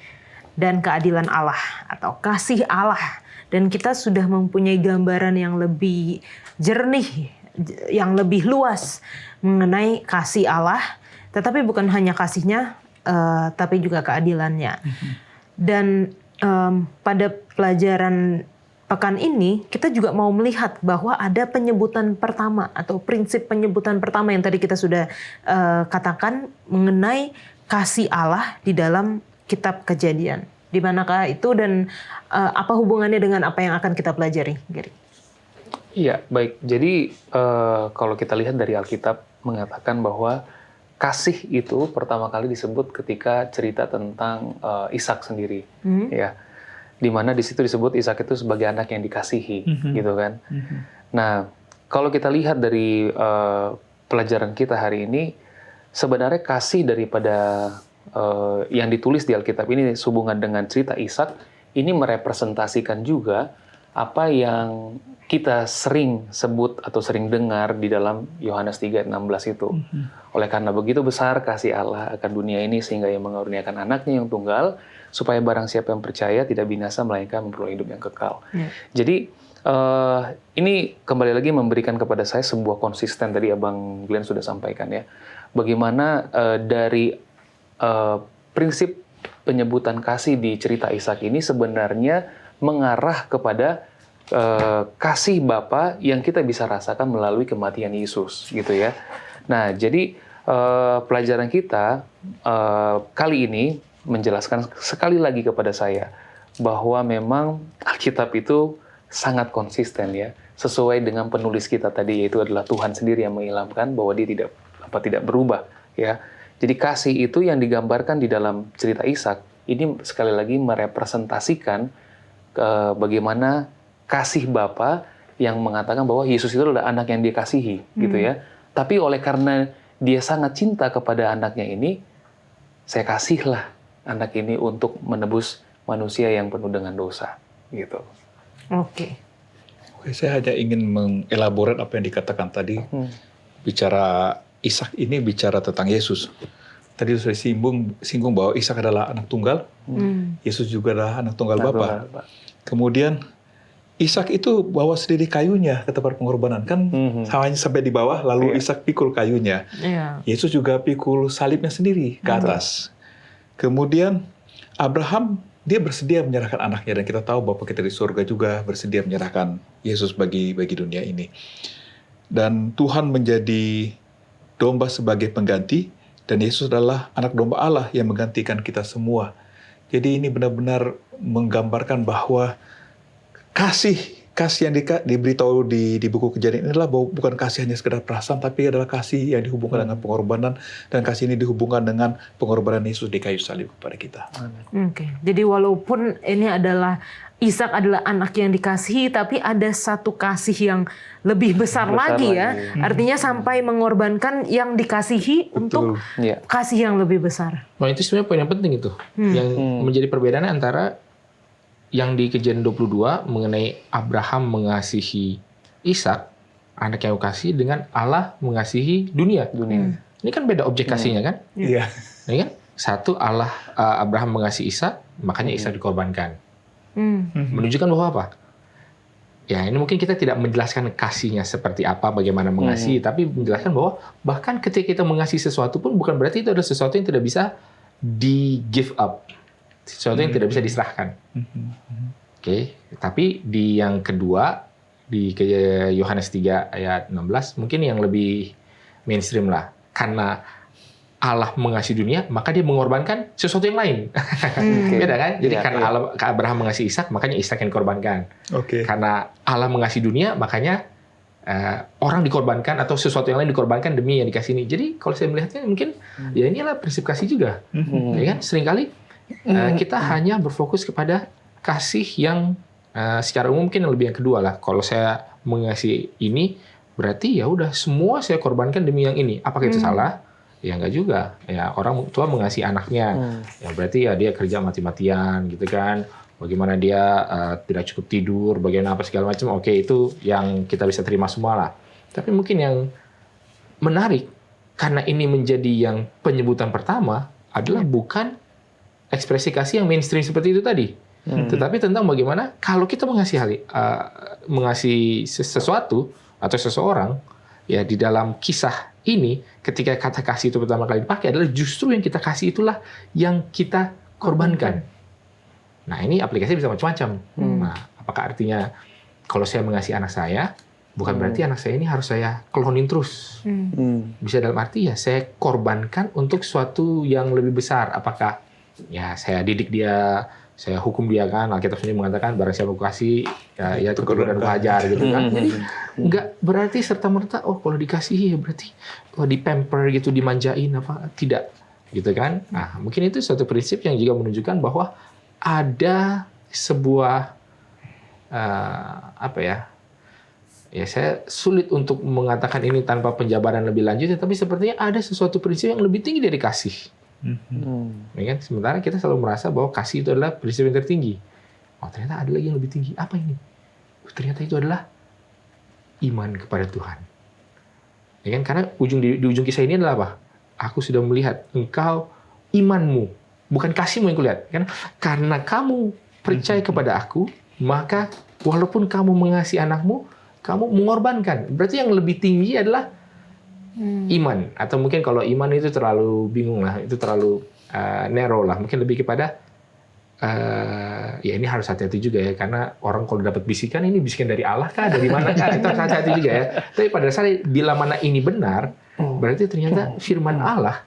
dan keadilan Allah atau kasih Allah. Dan kita sudah mempunyai gambaran yang lebih jernih, yang lebih luas mengenai kasih Allah. Tetapi bukan hanya kasihnya, tapi juga keadilannya. Dan pada pelajaran pekan ini kita juga mau melihat bahwa ada penyebutan pertama atau prinsip penyebutan pertama yang tadi kita sudah katakan mengenai kasih Allah di dalam kitab Kejadian. Di manakah itu dan apa hubungannya dengan apa yang akan kita pelajari, Gary? Iya, baik. Jadi kalau kita lihat dari Alkitab mengatakan bahwa kasih itu pertama kali disebut ketika cerita tentang Ishak sendiri, ya. Di mana di situ disebut Ishak itu sebagai anak yang dikasihi, gitu kan. Nah, kalau kita lihat dari pelajaran kita hari ini, sebenarnya kasih daripada yang ditulis di Alkitab ini sehubungan dengan cerita Ishak, ini merepresentasikan juga apa yang kita sering sebut atau sering dengar di dalam Yohanes 3:16 itu. Oleh karena begitu besar kasih Allah akan dunia ini sehingga Ia mengaruniakan anaknya yang tunggal, supaya barang siapa yang percaya tidak binasa melainkan memperoleh hidup yang kekal. Jadi ini kembali lagi memberikan kepada saya sebuah konsisten, tadi Abang Glenn sudah sampaikan ya, bagaimana dari prinsip penyebutan kasih di cerita Ishak ini sebenarnya mengarah kepada kasih Bapa yang kita bisa rasakan melalui kematian Yesus, gitu ya. Nah, jadi pelajaran kita kali ini menjelaskan sekali lagi kepada saya bahwa memang Alkitab itu sangat konsisten ya, sesuai dengan penulis kita tadi, yaitu adalah Tuhan sendiri yang mengilhamkan bahwa Dia tidak berubah ya. Jadi kasih itu yang digambarkan di dalam cerita Ishak ini sekali lagi merepresentasikan bagaimana kasih Bapa yang mengatakan bahwa Yesus itu adalah anak yang dikasihi, gitu ya. Tapi oleh karena Dia sangat cinta kepada anaknya ini, saya kasihlah anak ini untuk menebus manusia yang penuh dengan dosa, gitu. Oke, saya hanya ingin mengelaborate apa yang dikatakan tadi. Bicara Ishak ini bicara tentang Yesus. tadi sudah singgung bahwa Ishak adalah anak tunggal, Yesus juga adalah anak tunggal Bapa. Kemudian Ishak itu bawa sendiri kayunya ke tempat pengorbanan, kan hanya sampai di bawah, lalu Ishak pikul kayunya. Yesus juga pikul salibnya sendiri ke atas. Kemudian Abraham, dia bersedia menyerahkan anaknya, dan kita tahu Bapa kita di surga juga bersedia menyerahkan Yesus bagi dunia ini. Dan Tuhan menjadi domba sebagai pengganti, dan Yesus adalah anak domba Allah yang menggantikan kita semua. Jadi ini benar-benar menggambarkan bahwa kasih yang diberitahu di buku Kejadian ini adalah bukan kasih hanya sekedar perasaan, tapi adalah kasih yang dihubungkan dengan pengorbanan, dan kasih ini dihubungkan dengan pengorbanan Yesus di kayu salib kepada kita. Oke. Jadi walaupun ini adalah Ishak adalah anak yang dikasihi, tapi ada satu kasih yang lebih besar lagi ya. Artinya sampai mengorbankan yang dikasihi untuk kasih yang lebih besar. Nah, itu sebenarnya poin yang penting itu. Yang menjadi perbedaannya antara yang di Kejadian 22 mengenai Abraham mengasihi Ishak, anak yang kasih, dengan Allah mengasihi dunia. Ini kan beda objek kasihnya kan? Iya. Ini kan satu Allah, Abraham mengasihi Ishak, makanya Ishak dikorbankan. Menunjukkan bahwa apa? Ya, ini mungkin kita tidak menjelaskan kasihnya seperti apa, bagaimana mengasihi, tapi menjelaskan bahwa bahkan ketika kita mengasihi sesuatu pun bukan berarti itu adalah sesuatu yang tidak bisa di-give up. Sesuatu yang tidak bisa diserahkan. Oke, tapi di yang kedua, di Yohanes 3 ayat 16, mungkin yang lebih mainstream lah. Karena Allah mengasihi dunia, maka dia mengorbankan sesuatu yang lain. Beda kan? Jadi karena Abraham mengasihi Ishak, makanya Ishak yang dikorbankan. Karena Allah mengasihi dunia, makanya orang dikorbankan atau sesuatu yang lain dikorbankan demi yang dikasih ini. Jadi kalau saya melihatnya mungkin ya inilah prinsip kasih juga. Ya kan? Seringkali kita hanya berfokus kepada kasih yang secara umum mungkin yang lebih yang kedua lah. Kalau saya mengasihi ini, berarti ya udah semua saya korbankan demi yang ini. Apakah itu salah? Ya enggak juga. Ya orang tua mengasihi anaknya. Ya berarti ya dia kerja mati-matian gitu kan. Bagaimana dia tidak cukup tidur, bagaimana apa segala macam. Oke, itu yang kita bisa terima semua lah. Tapi mungkin yang menarik karena ini menjadi yang penyebutan pertama adalah bukan ekspresi kasih yang mainstream seperti itu tadi. Tetapi tentang bagaimana kalau kita mengasihi sesuatu atau seseorang, ya di dalam kisah ini ketika kata kasih itu pertama kali dipakai adalah justru yang kita kasih itulah yang kita korbankan. Nah, ini aplikasi bisa macam-macam. Nah, apakah artinya kalau saya mengasihi anak saya, bukan berarti anak saya ini harus saya klonin terus. Bisa dalam arti ya saya korbankan untuk sesuatu yang lebih besar. Apakah ya saya didik dia, saya hukum dia kan, Alkitab sendiri mengatakan barang siapa aku kasih ya tegur dan aku ajar gitu kan. Jadi nggak berarti serta-merta kalau dikasihi ya berarti dipamper gitu, dimanjain apa, tidak gitu kan. Nah, mungkin itu suatu prinsip yang juga menunjukkan bahwa ada sebuah ya saya sulit untuk mengatakan ini tanpa penjabaran lebih lanjut, tapi sepertinya ada sesuatu prinsip yang lebih tinggi dari kasih. Ya kan? Sementara kita selalu merasa bahwa kasih itu adalah prinsip yang tertinggi. Oh, ternyata ada lagi yang lebih tinggi. Apa ini? Ternyata itu adalah iman kepada Tuhan. Ya kan? Karena di ujung kisah ini adalah apa? Aku sudah melihat engkau imanmu, bukan kasihmu yang kulihat. Kan? Karena kamu percaya kepada aku, maka walaupun kamu mengasihi anakmu, kamu mengorbankan. Berarti yang lebih tinggi adalah iman. Atau mungkin kalau iman itu terlalu bingung lah, itu terlalu narrow lah. Mungkin lebih kepada ya ini harus hati-hati juga ya, karena orang kalau dapat bisikan, ini bisikan dari Allah kah, dari mana kah, itu harus hati-hati juga ya. Tapi pada dasarnya bila mana ini benar, berarti ternyata firman Allah,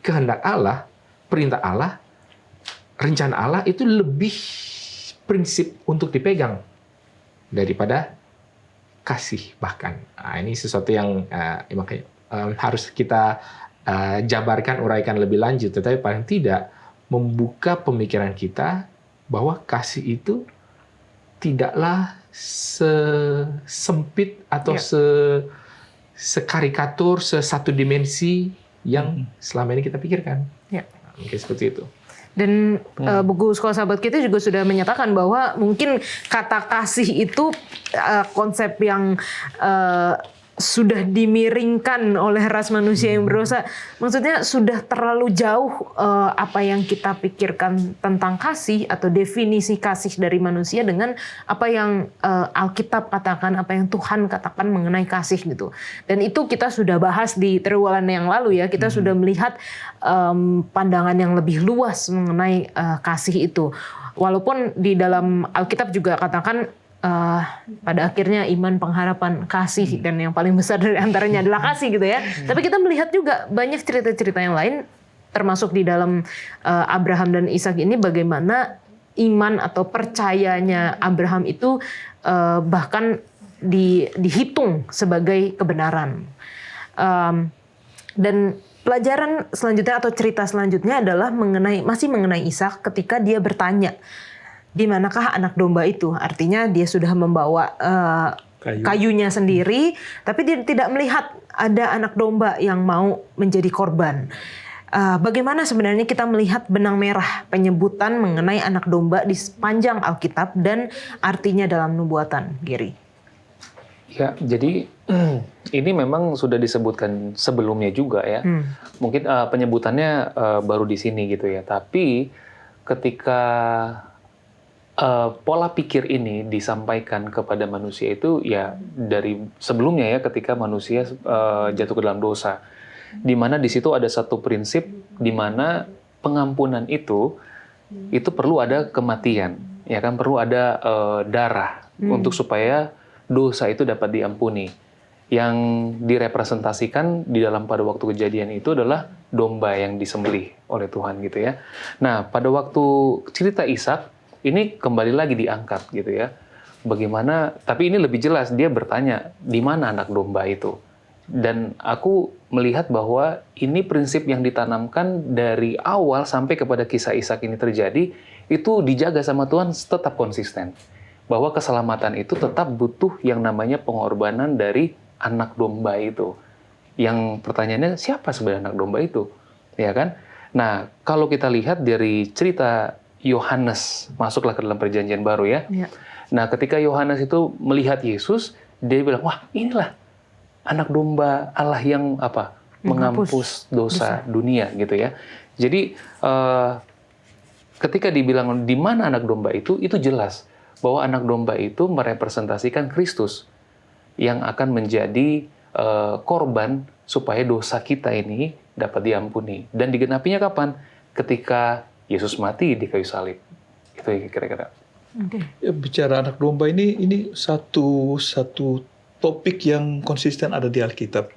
kehendak Allah, perintah Allah, rencana Allah itu lebih prinsip untuk dipegang daripada kasih bahkan. Nah, ini sesuatu yang makanya harus kita jabarkan, uraikan lebih lanjut. Tetapi paling tidak membuka pemikiran kita bahwa kasih itu tidaklah sesempit atau sekarikatur, sesatu dimensi yang selama ini kita pikirkan. Nah, mungkin seperti itu. Dan buku Sekolah Sahabat kita juga sudah menyatakan bahwa mungkin kata kasih itu konsep yang sudah dimiringkan oleh ras manusia yang berdosa. Maksudnya sudah terlalu jauh apa yang kita pikirkan tentang kasih atau definisi kasih dari manusia dengan apa yang Alkitab katakan, apa yang Tuhan katakan mengenai kasih gitu. Dan itu kita sudah bahas di triwulan yang lalu ya. Kita sudah melihat pandangan yang lebih luas mengenai kasih itu. Walaupun di dalam Alkitab juga katakan pada akhirnya iman, pengharapan, kasih, dan yang paling besar dari antaranya adalah kasih gitu ya. Tapi kita melihat juga banyak cerita-cerita yang lain, termasuk di dalam Abraham dan Ishak ini, bagaimana iman atau percayanya Abraham itu bahkan dihitung sebagai kebenaran. Dan pelajaran selanjutnya atau cerita selanjutnya adalah masih mengenai Ishak ketika dia bertanya, di manakah anak domba itu? Artinya dia sudah membawa kayunya sendiri, tapi dia tidak melihat ada anak domba yang mau menjadi korban. Bagaimana sebenarnya kita melihat benang merah penyebutan mengenai anak domba di sepanjang Alkitab dan artinya dalam nubuatan, Gary? Ya, jadi ini memang sudah disebutkan sebelumnya juga ya. Mungkin penyebutannya baru di sini gitu ya. Tapi ketika pola pikir ini disampaikan kepada manusia itu ya dari sebelumnya ya, ketika manusia jatuh ke dalam dosa, di mana di situ ada satu prinsip di mana pengampunan itu perlu ada kematian, ya kan, perlu ada darah untuk supaya dosa itu dapat diampuni. Yang direpresentasikan di dalam pada waktu kejadian itu adalah domba yang disembelih oleh Tuhan gitu ya. Nah, pada waktu cerita Ishak ini kembali lagi diangkat gitu ya. Bagaimana, tapi ini lebih jelas, dia bertanya, di mana anak domba itu? Dan aku melihat bahwa ini prinsip yang ditanamkan dari awal sampai kepada kisah Ishak ini terjadi, itu dijaga sama Tuhan tetap konsisten. Bahwa keselamatan itu tetap butuh yang namanya pengorbanan dari anak domba itu. Yang pertanyaannya, siapa sebenarnya anak domba itu? Ya kan? Nah, kalau kita lihat dari cerita Yohanes, masuklah ke dalam perjanjian baru ya. Nah, ketika Yohanes itu melihat Yesus, dia bilang, wah, inilah anak domba Allah yang menghapus dosa dunia gitu ya. Jadi ketika dibilang di mana anak domba itu jelas bahwa anak domba itu merepresentasikan Kristus yang akan menjadi korban supaya dosa kita ini dapat diampuni. Dan digenapinya kapan? Ketika Yesus mati di kayu salib. Itu kira-kira. Ya, bicara anak domba ini satu topik yang konsisten ada di Alkitab.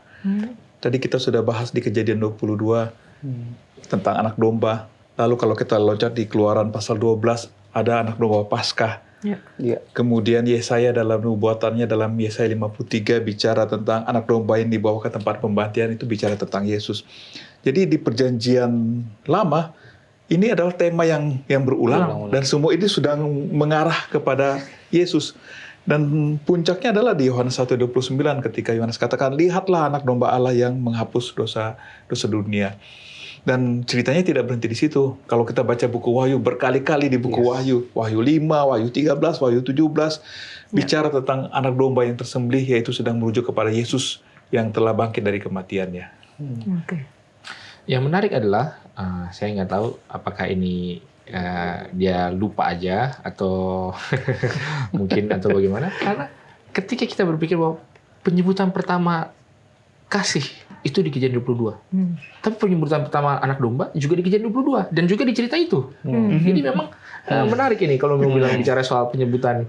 Tadi kita sudah bahas di Kejadian 22 tentang anak domba. Lalu kalau kita loncat di Keluaran pasal 12, ada anak domba Paskah. Ya. Kemudian Yesaya dalam nubuatannya dalam Yesaya 53 bicara tentang anak domba yang dibawa ke tempat pembantaian, itu bicara tentang Yesus. Jadi di perjanjian lama, ini adalah tema yang berulang dan semua ini sudah mengarah kepada Yesus. Dan puncaknya adalah di Yohanes 1:29 ketika Yohanes katakan, lihatlah anak domba Allah yang menghapus dosa dunia. Dan ceritanya tidak berhenti di situ. Kalau kita baca buku Wahyu berkali-kali di buku Wahyu, Wahyu 5, Wahyu 13, Wahyu 17, bicara tentang anak domba yang tersembelih, yaitu sedang merujuk kepada Yesus yang telah bangkit dari kematiannya. Yang menarik adalah, saya nggak tahu apakah ini dia lupa aja atau mungkin atau bagaimana. Karena ketika kita berpikir bahwa penyebutan pertama kasih itu di Kejadian 22. Tapi penyebutan pertama anak domba juga di Kejadian 22 dan juga di cerita itu. Jadi memang menarik ini kalau mau bilang bicara soal penyebutan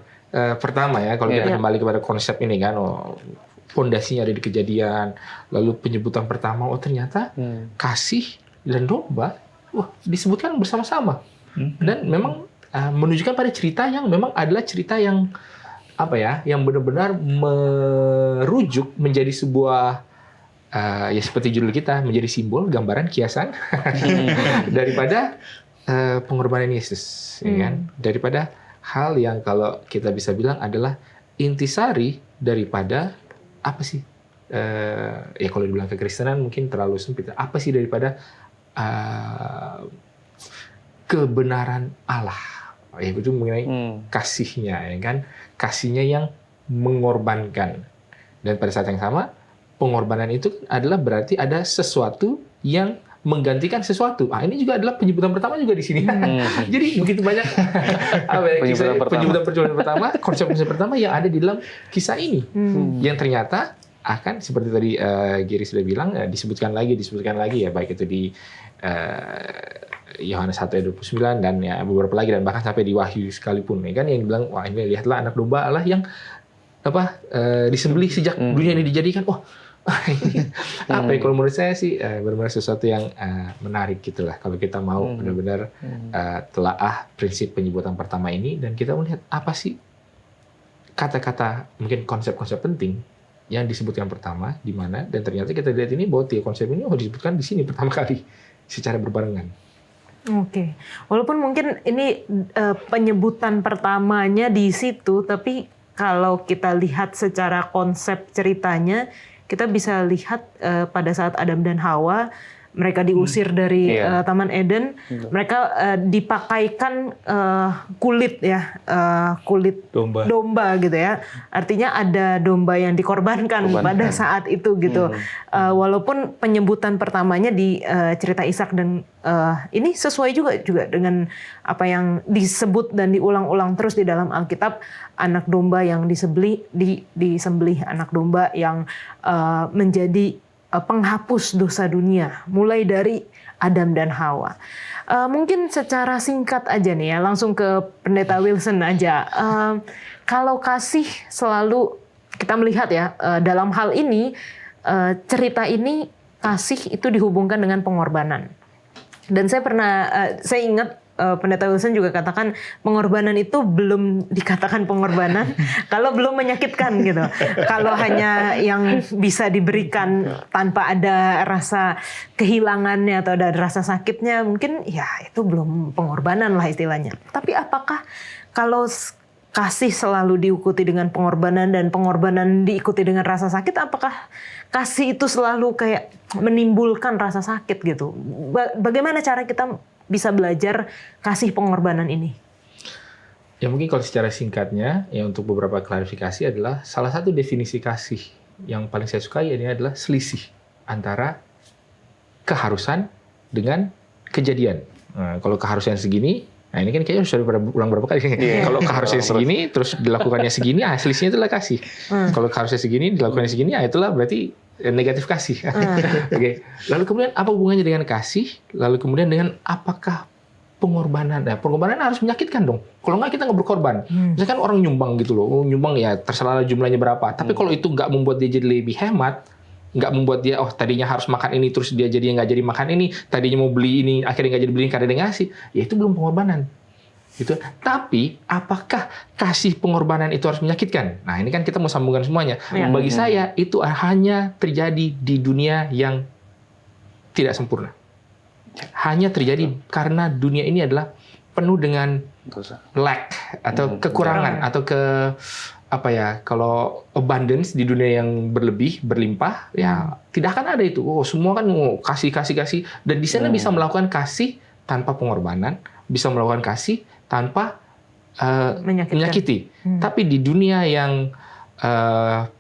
pertama ya. Kalau kita kembali kepada konsep ini kan, fondasinya ada di Kejadian, lalu penyebutan pertama, ternyata kasih dan domba, disebutkan bersama-sama. Dan memang menunjukkan pada cerita yang memang adalah cerita yang yang benar-benar merujuk menjadi sebuah ya seperti judul kita, menjadi simbol, gambaran, kiasan daripada pengorbanan Yesus, ya kan? Daripada hal yang kalau kita bisa bilang adalah intisari daripada apa sih? Ya kalau dibilang kekristenan mungkin terlalu sempit. Apa sih daripada kebenaran Allah? Ya itu mengenai kasihnya, ya kan? Kasihnya yang mengorbankan. Dan pada saat yang sama pengorbanan itu adalah berarti ada sesuatu yang menggantikan sesuatu. Ini juga adalah penyebutan pertama juga di sini. Jadi begitu banyak penyebutan pertama, konsep pertama yang ada di dalam kisah ini, yang ternyata akan seperti tadi Giri sudah bilang disebutkan lagi ya, baik itu di Yohanes 1 ayat 29 dan ya beberapa lagi, dan bahkan sampai di Wahyu sekalipun, ya kan, yang bilang wah ini lihatlah anak domba Allah yang disembelih sejak dunia ini dijadikan. Apa ya, kalau menurut saya sih benar-benar sesuatu yang menarik gitulah kalau kita mau benar-benar telaah prinsip penyebutan pertama ini, dan kita melihat apa sih kata-kata, mungkin konsep-konsep penting yang disebutkan pertama di mana, dan ternyata kita lihat ini bahwa konsep ini disebutkan di sini pertama kali secara berbarengan. Oke, walaupun mungkin ini penyebutan pertamanya di situ, tapi kalau kita lihat secara konsep ceritanya, kita bisa lihat pada saat Adam dan Hawa mereka diusir dari Taman Eden, mereka dipakaikan kulit kulit domba gitu ya. Artinya ada domba yang dikorbankan pada saat itu gitu. Walaupun penyebutan pertamanya di cerita Ishak, dan ini sesuai juga dengan apa yang disebut dan diulang-ulang terus di dalam Alkitab, anak domba yang disembelih anak domba yang menjadi penghapus dosa dunia, mulai dari Adam dan Hawa. Mungkin secara singkat aja nih ya, langsung ke Pendeta Wilson aja. Kalau kasih selalu kita melihat ya, dalam hal ini cerita ini kasih itu dihubungkan dengan pengorbanan. Dan saya ingat Pendeta Wilson juga katakan pengorbanan itu belum dikatakan pengorbanan kalau belum menyakitkan gitu. Kalau hanya yang bisa diberikan tanpa ada rasa kehilangannya atau ada rasa sakitnya, mungkin ya itu belum pengorbanan lah istilahnya. Tapi apakah kalau kasih selalu diikuti dengan pengorbanan dan pengorbanan diikuti dengan rasa sakit, apakah kasih itu selalu kayak menimbulkan rasa sakit gitu? Bagaimana cara kita bisa belajar kasih pengorbanan ini? Ya mungkin kalau secara singkatnya, ya untuk beberapa klarifikasi adalah salah satu definisi kasih yang paling saya sukai ini adalah selisih antara keharusan dengan kejadian. Nah, kalau keharusan segini, nah ini kan kayaknya sudah ulang berapa kali. Kalau keharusan segini, terus dilakukannya segini, selisihnya itulah kasih. Kalau keharusan segini, dilakukannya segini, itulah berarti negatif kasih. Oke. Lalu kemudian apa hubungannya dengan kasih? Lalu kemudian dengan apakah pengorbanan? Nah, pengorbanan harus menyakitkan dong. Kalau nggak kita nggak berkorban. Misalkan orang nyumbang gitu loh, nyumbang ya terserah jumlahnya berapa. Tapi kalau itu nggak membuat dia jadi lebih hemat, nggak membuat dia tadinya harus makan ini terus dia jadi nggak jadi makan ini, tadinya mau beli ini akhirnya nggak jadi beli karena dia ngasih, ya itu belum pengorbanan. Gitu. Tapi apakah kasih pengorbanan itu harus menyakitkan? Nah ini kan kita mau sambungkan semuanya. Bagi saya itu hanya terjadi di dunia yang tidak sempurna. Hanya terjadi karena dunia ini adalah penuh dengan lack atau kekurangan atau kalau abundance di dunia yang berlimpah, ya tidak akan ada itu. Semua kan kasih. Dan di sana bisa melakukan kasih tanpa pengorbanan, bisa melakukan kasih tanpa menyakiti. Tapi di dunia yang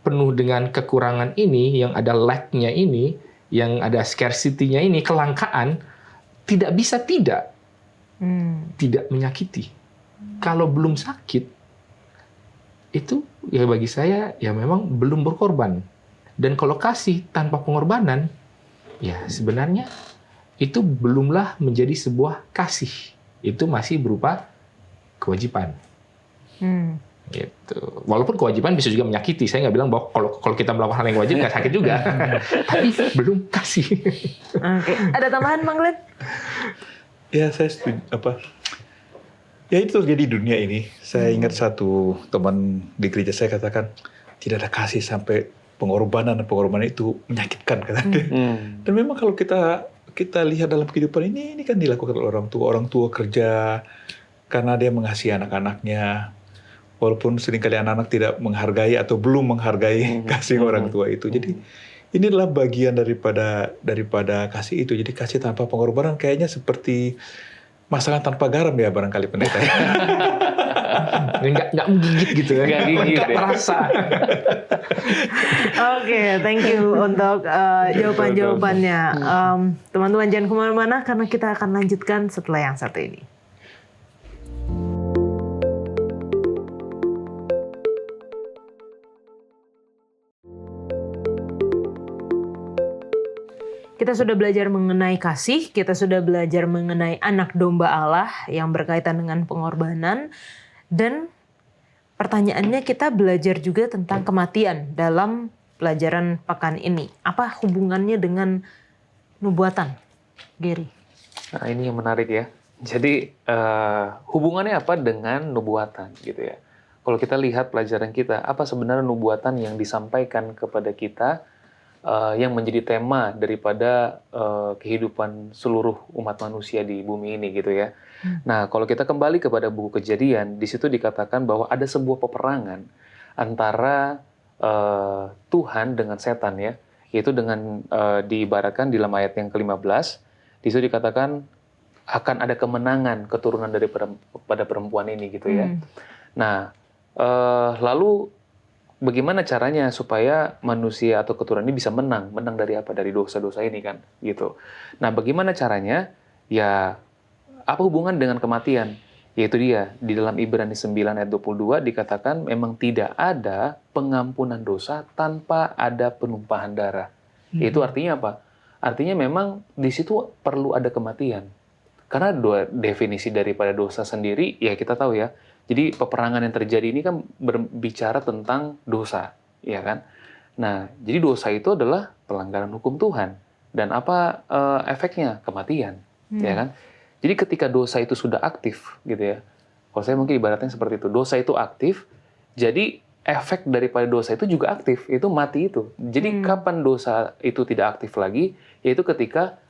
penuh dengan kekurangan ini, yang ada lack-nya ini, yang ada scarcity-nya ini, kelangkaan, tidak bisa tidak menyakiti. Kalau belum sakit, itu ya bagi saya ya memang belum berkorban. Dan kalau kasih tanpa pengorbanan, ya sebenarnya itu belumlah menjadi sebuah kasih. Itu masih berupa kewajiban. Gitu. Walaupun kewajiban bisa juga menyakiti. Saya nggak bilang bahwa kalau kita melakukan hal yang wajib nggak sakit juga. Tapi belum kasih. Oke. Ada tambahan, Bang Glenn? Ya, saya setuju. Ya itu terjadi di dunia ini. Saya ingat satu teman di gereja saya katakan, tidak ada kasih sampai pengorbanan itu menyakitkan, kata dia. Dan memang kalau kita lihat dalam kehidupan ini kan dilakukan oleh orang tua kerja karena dia mengasihi anak-anaknya, walaupun seringkali anak-anak tidak menghargai atau belum menghargai kasih orang tua itu. Jadi ini adalah bagian daripada kasih itu. Jadi kasih tanpa pengorbanan kayaknya seperti masakan tanpa garam ya barangkali pendeta. nggak menggigit gitu ya. Nggak gigit Nggak ya. terasa. Oke, thank you untuk jawaban-jawabannya. Teman-teman jangan kemana-mana karena kita akan lanjutkan setelah yang satu ini. Kita sudah belajar mengenai kasih, kita sudah belajar mengenai anak domba Allah yang berkaitan dengan pengorbanan, dan pertanyaannya kita belajar juga tentang kematian dalam pelajaran pekan ini. Apa hubungannya dengan nubuatan, Gary? Nah, ini yang menarik ya. Jadi hubungannya apa dengan nubuatan gitu ya? Kalau kita lihat pelajaran kita, apa sebenarnya nubuatan yang disampaikan kepada kita yang menjadi tema daripada kehidupan seluruh umat manusia di bumi ini gitu ya. Nah, kalau kita kembali kepada buku Kejadian, di situ dikatakan bahwa ada sebuah peperangan antara Tuhan dengan setan ya, yaitu dengan diibaratkan di dalam ayat yang ke-15, di situ dikatakan akan ada kemenangan keturunan daripada perempuan ini gitu ya. Nah, lalu bagaimana caranya supaya manusia atau keturunan ini bisa menang dari apa? Dari dosa-dosa ini kan, gitu. Nah, bagaimana caranya? Ya, apa hubungan dengan kematian? Yaitu dia, di dalam Ibrani 9 ayat 22 dikatakan memang tidak ada pengampunan dosa tanpa ada penumpahan darah. Itu artinya apa? Artinya memang di situ perlu ada kematian. Karena definisi daripada dosa sendiri, ya kita tahu ya, jadi peperangan yang terjadi ini kan berbicara tentang dosa, ya kan? Nah, jadi dosa itu adalah pelanggaran hukum Tuhan. Dan apa efeknya? Kematian, ya kan? Jadi ketika dosa itu sudah aktif, gitu ya. Kalau saya mungkin ibaratnya seperti itu. Dosa itu aktif, jadi efek daripada dosa itu juga aktif, itu mati itu. Jadi kapan dosa itu tidak aktif lagi? Yaitu ketika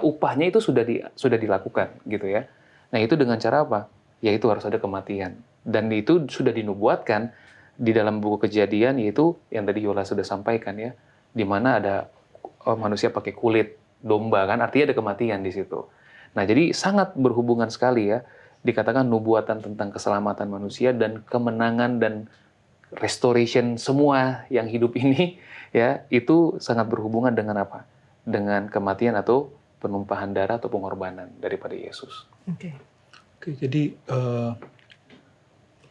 upahnya itu sudah dilakukan, gitu ya. Nah, itu dengan cara apa? Yaitu harus ada kematian. Dan itu sudah dinubuatkan di dalam buku Kejadian, yaitu yang tadi Yola sudah sampaikan ya, di mana ada manusia pakai kulit domba kan, artinya ada kematian di situ. Nah, jadi sangat berhubungan sekali ya, dikatakan nubuatan tentang keselamatan manusia dan kemenangan dan restoration semua yang hidup ini ya, itu sangat berhubungan dengan apa? Dengan kematian atau penumpahan darah atau pengorbanan daripada Yesus. Oke. Oke, jadi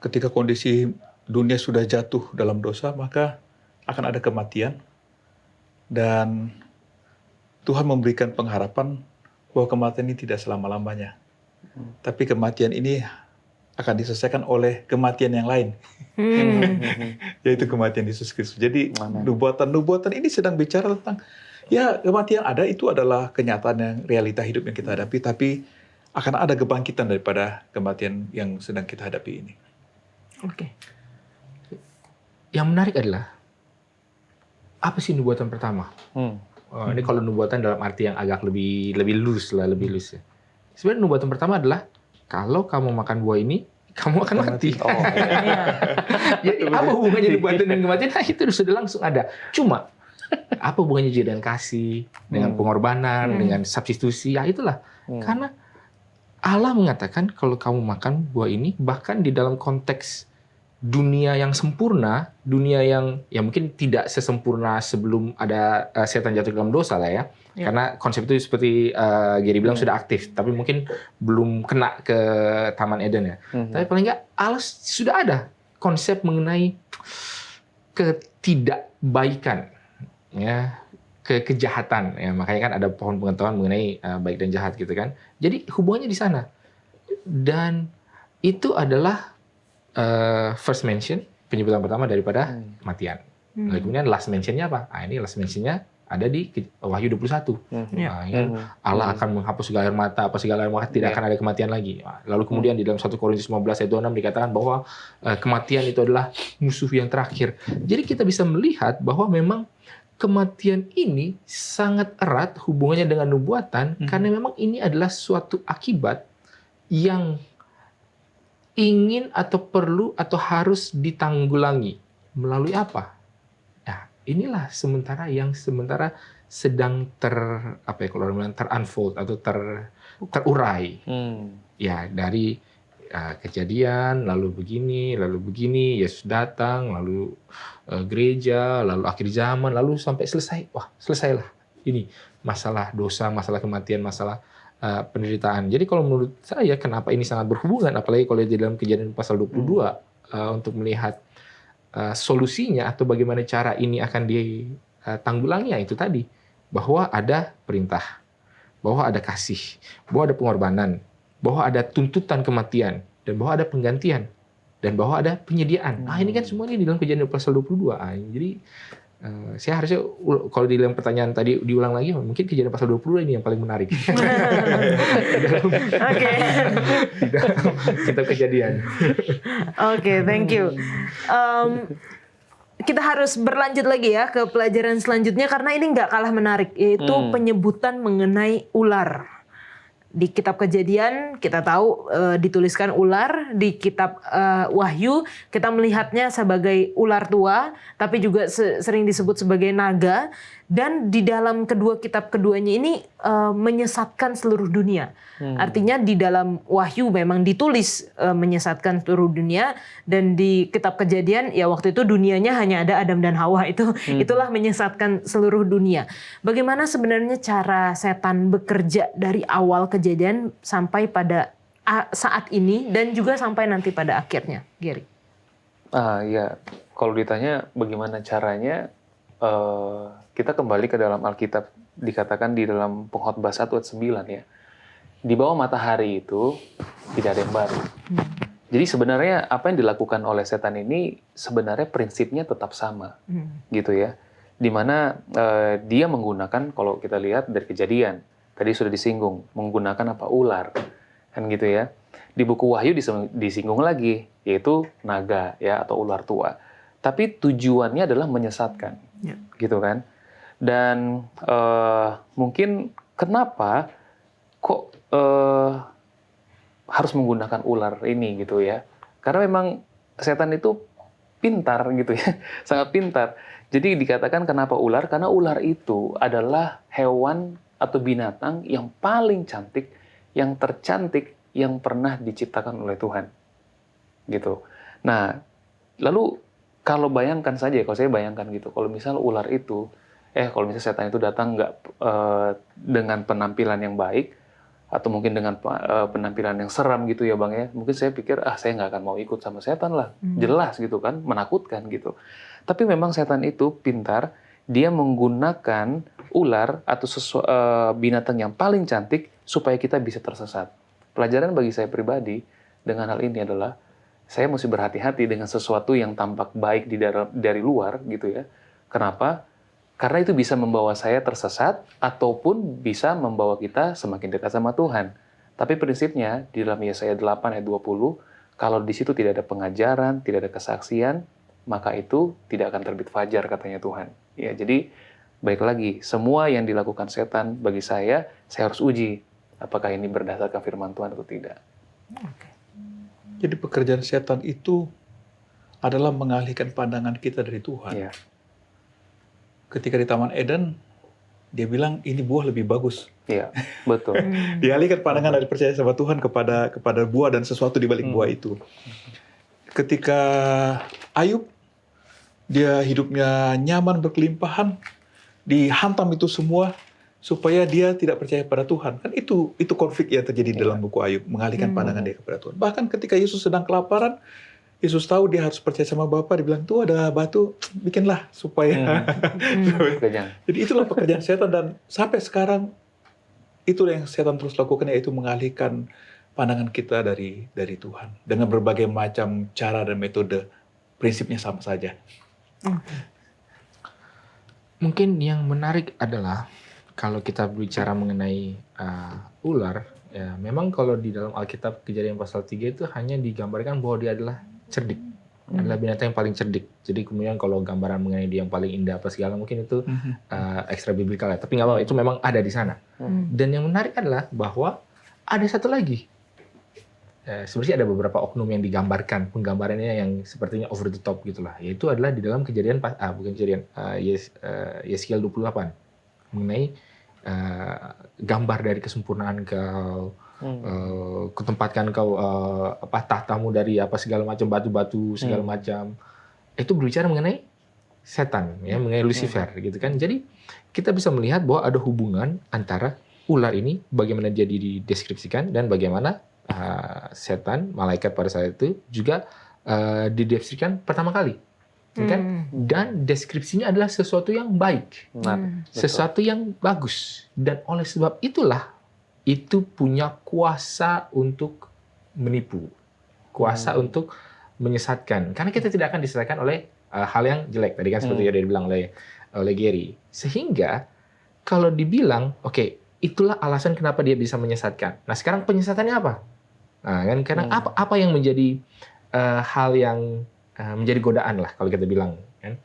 ketika kondisi dunia sudah jatuh dalam dosa, maka akan ada kematian. Dan Tuhan memberikan pengharapan bahwa kematian ini tidak selama-lamanya. Tapi kematian ini akan diselesaikan oleh kematian yang lain. Yaitu kematian Yesus Kristus. Jadi nubuatan ini sedang bicara tentang, ya kematian ada, itu adalah kenyataan yang realita hidup yang kita hadapi, tapi akan ada kebangkitan daripada kematian yang sedang kita hadapi ini. Oke. Yang menarik adalah, apa sih nubuatan pertama? Ini kalau nubuatan dalam arti yang agak lebih loose ya. Sebenarnya nubuatan pertama adalah, kalau kamu makan buah ini, kamu akan mati. Jadi apa hubungannya nubuatan dengan kematian? Nah, itu sudah langsung ada. Cuma, apa hubungannya juga dengan kasih, dengan pengorbanan, dengan substitusi? Ya itulah. Karena Allah mengatakan kalau kamu makan buah ini, bahkan di dalam konteks dunia yang sempurna, dunia yang ya mungkin tidak sesempurna sebelum ada setan jatuh dalam dosa lah ya. Karena konsep itu seperti Gary bilang sudah aktif, tapi mungkin belum kena ke Taman Eden ya. Tapi paling nggak Allah sudah ada konsep mengenai ketidakbaikan, ya, kejahatan. Ya, makanya kan ada pohon pengetahuan mengenai baik dan jahat gitu kan. Jadi hubungannya di sana. Dan itu adalah first mention, penyebutan pertama daripada kematian. Lalu kemudian last mention-nya apa? Nah, ini last mention-nya ada di Wahyu 21. Allah akan menghapus segala air mata, segala air mata, tidak akan ada kematian lagi. Lalu kemudian di dalam 1 Korintus 15 ayat 26 dikatakan bahwa kematian itu adalah musuh yang terakhir. Jadi kita bisa melihat bahwa memang kematian ini sangat erat hubungannya dengan nubuatan, karena memang ini adalah suatu akibat yang ingin atau perlu atau harus ditanggulangi. Melalui apa? Nah, inilah sementara sedang terunfold atau terurai. Ya, dari kejadian, lalu begini, Yesus datang, lalu gereja, lalu akhir zaman, lalu sampai selesai. Wah, selesailah. Ini masalah dosa, masalah kematian, masalah penderitaan. Jadi kalau menurut saya kenapa ini sangat berhubungan, apalagi kalau di dalam Kejadian pasal 22 untuk melihat solusinya atau bagaimana cara ini akan ditanggulangi, itu tadi bahwa ada perintah, bahwa ada kasih, bahwa ada pengorbanan, bahwa ada tuntutan kematian, dan bahwa ada penggantian, dan bahwa ada penyediaan. Ini kan semuanya di dalam Kejadian pasal 22. Jadi saya harusnya kalau di dalam pertanyaan tadi diulang lagi, mungkin Kejadian pasal 22 ini yang paling menarik. Oke. Di dalam kitab Kejadian. Oke, thank you. Kita harus berlanjut lagi ya ke pelajaran selanjutnya karena ini nggak kalah menarik, yaitu penyebutan mengenai ular. Di kitab Kejadian kita tahu dituliskan ular, di kitab Wahyu kita melihatnya sebagai ular tua, tapi juga sering disebut sebagai naga, dan di dalam kedua kitab keduanya ini menyesatkan seluruh dunia. Artinya di dalam Wahyu memang ditulis menyesatkan seluruh dunia, dan di kitab Kejadian ya waktu itu dunianya hanya ada Adam dan Hawa, itulah menyesatkan seluruh dunia. Bagaimana sebenarnya cara setan bekerja dari awal Kejadian sampai pada saat ini dan juga sampai nanti pada akhirnya, Gary? Ya, kalau ditanya bagaimana caranya, kita kembali ke dalam Alkitab, dikatakan di dalam Pengkhotbah 1 ayat 9 ya. Di bawah matahari itu tidak ada yang baru. Jadi sebenarnya apa yang dilakukan oleh setan ini sebenarnya prinsipnya tetap sama, gitu ya. Dimana dia menggunakan, kalau kita lihat dari Kejadian, tadi sudah disinggung, menggunakan apa? Ular, kan gitu ya. Di buku Wahyu disinggung lagi, yaitu naga ya atau ular tua. Tapi tujuannya adalah menyesatkan, gitu kan. Dan mungkin kenapa kok harus menggunakan ular ini gitu ya? Karena memang setan itu pintar gitu ya, sangat pintar. Jadi dikatakan kenapa ular? Karena ular itu adalah hewan atau binatang yang paling cantik, yang tercantik yang pernah diciptakan oleh Tuhan, gitu. Nah, lalu kalau bayangkan saja, kalau saya bayangkan gitu, kalau misal ular itu, kalau misal setan itu datang nggak dengan penampilan yang baik, atau mungkin dengan penampilan yang seram gitu ya Bang ya, mungkin saya pikir saya nggak akan mau ikut sama setan lah, jelas gitu kan, menakutkan gitu. Tapi memang setan itu pintar, dia menggunakan ular atau binatang yang paling cantik supaya kita bisa tersesat. Pelajaran bagi saya pribadi dengan hal ini adalah saya mesti berhati-hati dengan sesuatu yang tampak baik dari luar gitu ya. Kenapa? Karena itu bisa membawa saya tersesat ataupun bisa membawa kita semakin dekat sama Tuhan. Tapi prinsipnya di dalam Yesaya 8 ayat 20, kalau di situ tidak ada pengajaran, tidak ada kesaksian, maka itu tidak akan terbit fajar katanya Tuhan. Ya, jadi baik lagi, semua yang dilakukan setan bagi saya harus uji apakah ini berdasarkan firman Tuhan atau tidak. Jadi pekerjaan setan itu adalah mengalihkan pandangan kita dari Tuhan. Ya. Ketika di Taman Eden, dia bilang ini buah lebih bagus. Iya, betul. Dialihkan pandangan dari percaya sama Tuhan kepada buah dan sesuatu di balik buah itu. Ketika Ayub, dia hidupnya nyaman, berkelimpahan, dihantam itu semua supaya dia tidak percaya pada Tuhan. Kan itu konflik yang terjadi dalam buku Ayub, mengalihkan pandangan dia kepada Tuhan. Bahkan ketika Yesus sedang kelaparan, Yesus tahu dia harus percaya sama Bapa, dia bilang, tuh ada batu, bikinlah supaya. Jadi itulah pekerjaan setan, dan sampai sekarang itulah yang setan terus lakukan, yaitu mengalihkan pandangan kita dari Tuhan dengan berbagai macam cara dan metode. Prinsipnya sama saja. Mungkin yang menarik adalah kalau kita bicara mengenai ular, ya memang kalau di dalam Alkitab Kejadian pasal 3 itu hanya digambarkan bahwa dia adalah cerdik, adalah binatang yang paling cerdik. Jadi kemudian kalau gambaran mengenai dia yang paling indah apa segala mungkin itu ekstra biblikal ya. Tapi nggak apa-apa, itu memang ada di sana. Dan yang menarik adalah bahwa ada satu lagi. Sebenarnya ada beberapa oknum yang digambarkan, penggambarannya yang sepertinya over the top gitulah. Yaitu adalah di dalam Kejadian Yeskiel 28 mengenai gambar dari kesempurnaan kau, ketempatkan kau tahtamu dari apa segala macam batu-batu segala macam. Itu berbicara mengenai setan, ya, mengenai Lucifer, gitu kan. Jadi kita bisa melihat bahwa ada hubungan antara ular ini, bagaimana dia dideskripsikan, dan bagaimana setan, malaikat pada saat itu juga dideskripsikan pertama kali. Kan? Dan deskripsinya adalah sesuatu yang baik, sesuatu yang bagus, dan oleh sebab itulah itu punya kuasa untuk menipu, kuasa untuk menyesatkan, karena kita tidak akan disesatkan oleh hal yang jelek tadi kan, seperti yang dibilang oleh Gary. Sehingga kalau dibilang oke, itulah alasan kenapa dia bisa menyesatkan. Nah, sekarang penyesatannya apa? Nah, kan karena apa yang menjadi hal yang menjadi godaan lah kalau kita bilang kan.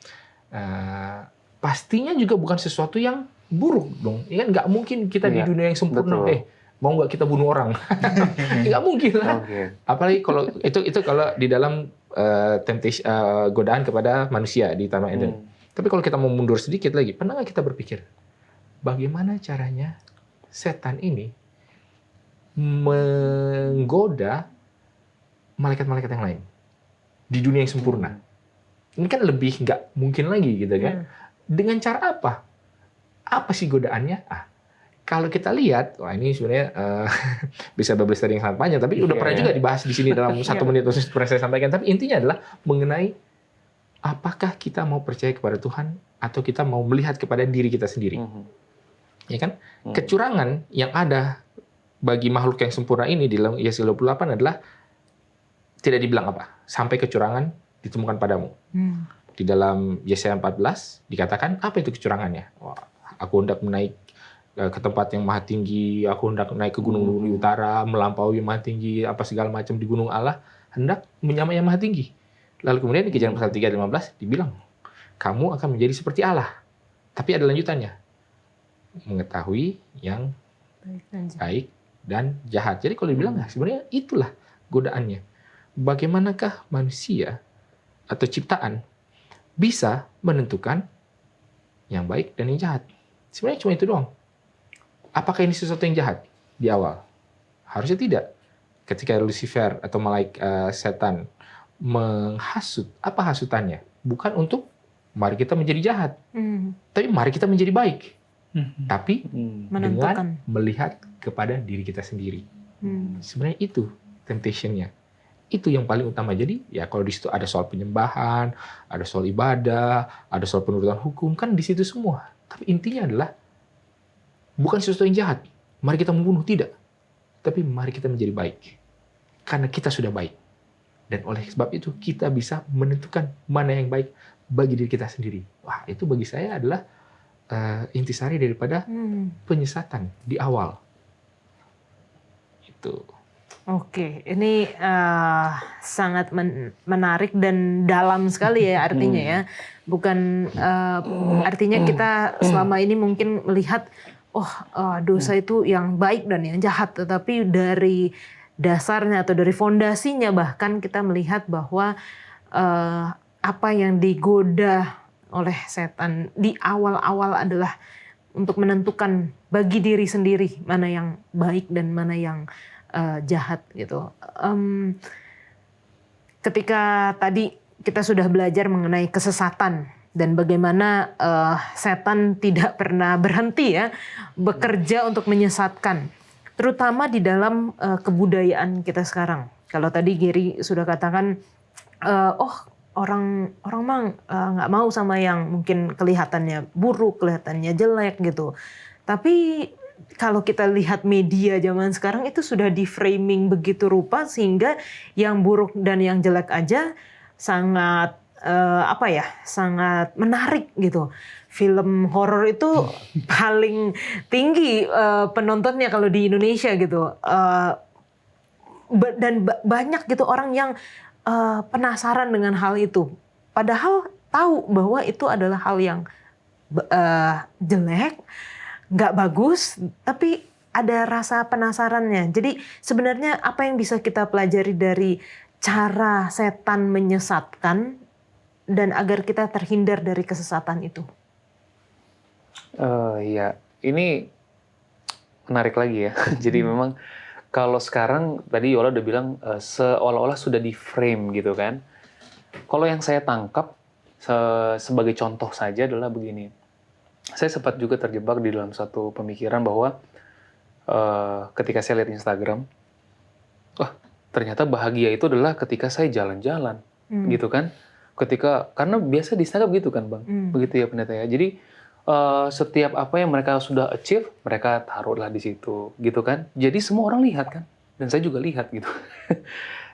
Pastinya juga bukan sesuatu yang buruk dong. Ya kan, nggak mungkin kita di dunia yang sempurna. Mau nggak kita bunuh orang? Nggak mungkin lah. Apalagi kalau itu kalau di dalam godaan kepada manusia di Taman Eden. Tapi kalau kita mau mundur sedikit lagi, pernah nggak kita berpikir bagaimana caranya setan ini menggoda malaikat-malaikat yang lain di dunia yang sempurna? Ini kan lebih nggak mungkin lagi gitu kan. Dengan cara apa? Apa sih godaannya? Kalau kita lihat, wah ini sebenarnya bisa double study yang sangat panjang, tapi udah pernah juga dibahas di sini dalam 1 menit atau pernah saya sampaikan. Tapi intinya adalah mengenai apakah kita mau percaya kepada Tuhan atau kita mau melihat kepada diri kita sendiri. Ya kan? Kecurangan yang ada bagi makhluk yang sempurna ini di dalam Yesaya 28 adalah tidak dibilang apa, sampai kecurangan ditemukan padamu. Di dalam Yesaya 14 dikatakan apa itu kecurangannya? Wah, aku hendak menaik ke tempat yang maha tinggi, aku hendak naik ke gunung di utara, melampaui yang maha tinggi, apa segala macam di gunung Allah, hendak menyamai yang maha tinggi. Lalu kemudian di Kejadian pasal 3 ayat 15 dibilang, kamu akan menjadi seperti Allah. Tapi ada lanjutannya, mengetahui yang baik dan jahat. Jadi kalau dibilang, sebenarnya itulah godaannya. Bagaimanakah manusia atau ciptaan bisa menentukan yang baik dan yang jahat? Sebenarnya cuma itu doang. Apakah ini sesuatu yang jahat di awal? Harusnya tidak. Ketika Lucifer atau malaikat setan menghasut, apa hasutannya? Bukan untuk mari kita menjadi jahat, tapi mari kita menjadi baik. Tapi dengan melihat kepada diri kita sendiri. Sebenarnya itu temptation-nya. Itu yang paling utama. Jadi ya kalau di situ ada soal penyembahan, ada soal ibadah, ada soal penurutan hukum, kan di situ semua. Tapi intinya adalah bukan sesuatu yang jahat. Mari kita membunuh, tidak. Tapi mari kita menjadi baik. Karena kita sudah baik. Dan oleh sebab itu kita bisa menentukan mana yang baik bagi diri kita sendiri. Wah, itu bagi saya adalah intisari daripada penyesatan di awal. Itu. Oke, ini sangat menarik dan dalam sekali ya artinya ya. Bukan artinya kita selama ini mungkin melihat dosa itu yang baik dan yang jahat, tetapi dari dasarnya atau dari fondasinya bahkan kita melihat bahwa apa yang digoda oleh setan di awal-awal adalah untuk menentukan bagi diri sendiri mana yang baik dan mana yang jahat gitu. Ketika tadi kita sudah belajar mengenai kesesatan dan bagaimana setan tidak pernah berhenti ya bekerja untuk menyesatkan, terutama di dalam kebudayaan kita sekarang. Kalau tadi Gary sudah katakan, orang mang nggak mau sama yang mungkin kelihatannya buruk, kelihatannya jelek gitu. Tapi kalau kita lihat media zaman sekarang itu sudah di framing begitu rupa sehingga yang buruk dan yang jelek aja sangat sangat menarik gitu. Film horor itu paling tinggi penontonnya kalau di Indonesia gitu. Dan banyak gitu orang yang penasaran dengan hal itu. Padahal tahu bahwa itu adalah hal yang jelek, nggak bagus, tapi ada rasa penasarannya. Jadi sebenarnya apa yang bisa kita pelajari dari cara setan menyesatkan dan agar kita terhindar dari kesesatan itu? Ya, ini menarik lagi ya. Jadi memang kalau sekarang tadi Yola udah bilang seolah-olah sudah di frame gitu kan. Kalau yang saya tangkap sebagai contoh saja adalah begini. Saya sempat juga terjebak di dalam satu pemikiran bahwa ketika saya lihat Instagram, wah ternyata bahagia itu adalah ketika saya jalan-jalan, gitu kan? Karena biasa di Instagram gitu kan, Bang, begitu ya pendeta ya. Jadi setiap apa yang mereka sudah achieve, mereka taruhlah di situ, gitu kan? Jadi semua orang lihat kan, dan saya juga lihat gitu.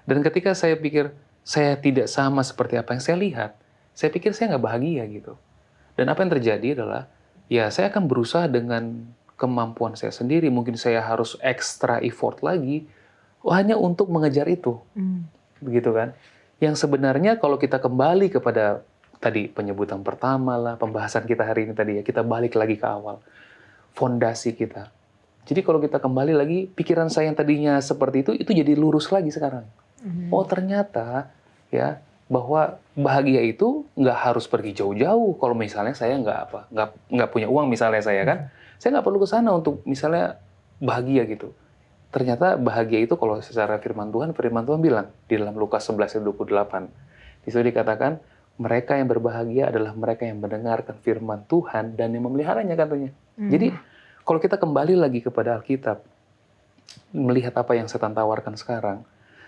Dan ketika saya pikir saya tidak sama seperti apa yang saya lihat, saya pikir saya nggak bahagia gitu. Dan apa yang terjadi adalah, ya saya akan berusaha dengan kemampuan saya sendiri. Mungkin saya harus extra effort lagi, hanya untuk mengejar itu. Begitu kan? Yang sebenarnya kalau kita kembali kepada tadi penyebutan pertama lah, pembahasan kita hari ini tadi ya, kita balik lagi ke awal. Fondasi kita. Jadi kalau kita kembali lagi, pikiran saya yang tadinya seperti itu jadi lurus lagi sekarang. Oh ternyata ya, bahwa bahagia itu nggak harus pergi jauh-jauh. Kalau misalnya saya nggak punya uang misalnya saya kan, saya nggak perlu ke sana untuk misalnya bahagia gitu. Ternyata bahagia itu kalau secara firman Tuhan bilang di dalam Lukas 11:28. Di situ dikatakan, mereka yang berbahagia adalah mereka yang mendengarkan firman Tuhan dan yang memeliharanya katanya. Jadi kalau kita kembali lagi kepada Alkitab, melihat apa yang setan tawarkan sekarang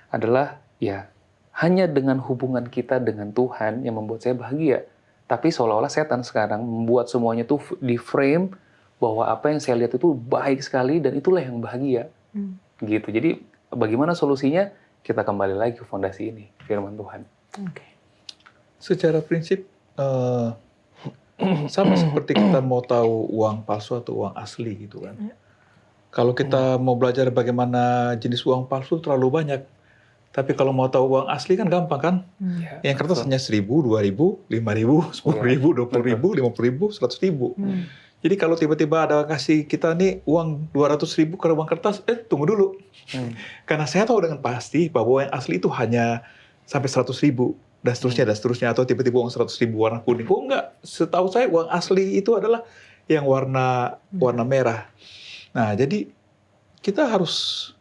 adalah ya hanya dengan hubungan kita dengan Tuhan yang membuat saya bahagia. Tapi seolah-olah setan sekarang membuat semuanya tuh di frame bahwa apa yang saya lihat itu baik sekali dan itulah yang bahagia. Gitu. Jadi bagaimana solusinya? Kita kembali lagi ke fondasi ini, firman Tuhan. Secara prinsip sama seperti kita mau tahu uang palsu atau uang asli gitu kan. Kalau kita mau belajar bagaimana jenis uang palsu terlalu banyak. Tapi kalau mau tahu uang asli kan gampang kan? Yang kertas hanya 1.000, 2.000, 5.000, 10.000, 20.000, 50.000, 100.000. Jadi kalau tiba-tiba ada kasih kita nih uang 200.000 ke uang kertas, tunggu dulu. Karena saya tahu dengan pasti bahwa yang asli itu hanya sampai 100.000 dan seterusnya. Atau tiba-tiba uang 100.000 warna kuning. Oh enggak, setahu saya uang asli itu adalah yang warna merah. Nah jadi kita harus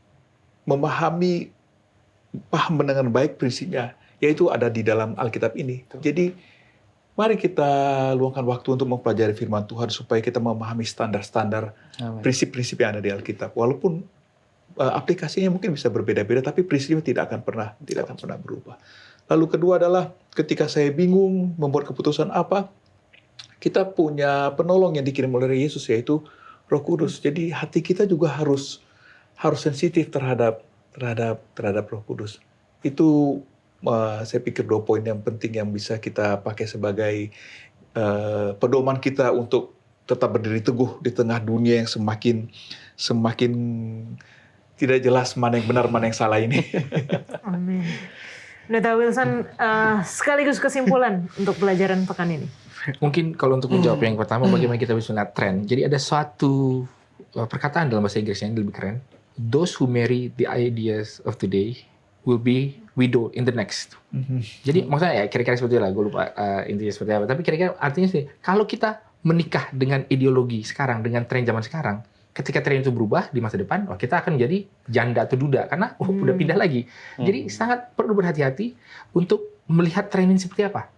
paham dengan baik prinsipnya, yaitu ada di dalam Alkitab ini. Jadi mari kita luangkan waktu untuk mempelajari firman Tuhan supaya kita memahami standar-standar, prinsip-prinsip yang ada di Alkitab. Walaupun aplikasinya mungkin bisa berbeda-beda, tapi prinsipnya tidak akan pernah berubah. Lalu kedua adalah ketika saya bingung membuat keputusan apa, kita punya penolong yang dikirim oleh Yesus, yaitu Roh Kudus. Jadi hati kita juga harus sensitif terhadap Roh Kudus. Itu saya pikir 2 poin yang penting yang bisa kita pakai sebagai pedoman kita untuk tetap berdiri teguh di tengah dunia yang semakin tidak jelas mana yang benar, mana yang salah ini. Amin. Pendeta Wilson, sekaligus kesimpulan untuk pelajaran pekan ini. Mungkin kalau untuk menjawab yang pertama, bagaimana kita bisa melihat tren. Jadi ada suatu perkataan dalam bahasa Inggris yang lebih keren. Those who marry the ideas of today will be widowed in the next. Jadi maksudnya ya kira-kira seperti itu lah, gue lupa intinya seperti apa. Tapi kira-kira artinya sih, kalau kita menikah dengan ideologi sekarang, dengan tren zaman sekarang, ketika tren itu berubah di masa depan, kita akan jadi janda atau duda karena udah pindah lagi. Jadi sangat perlu berhati-hati untuk melihat tren ini seperti apa.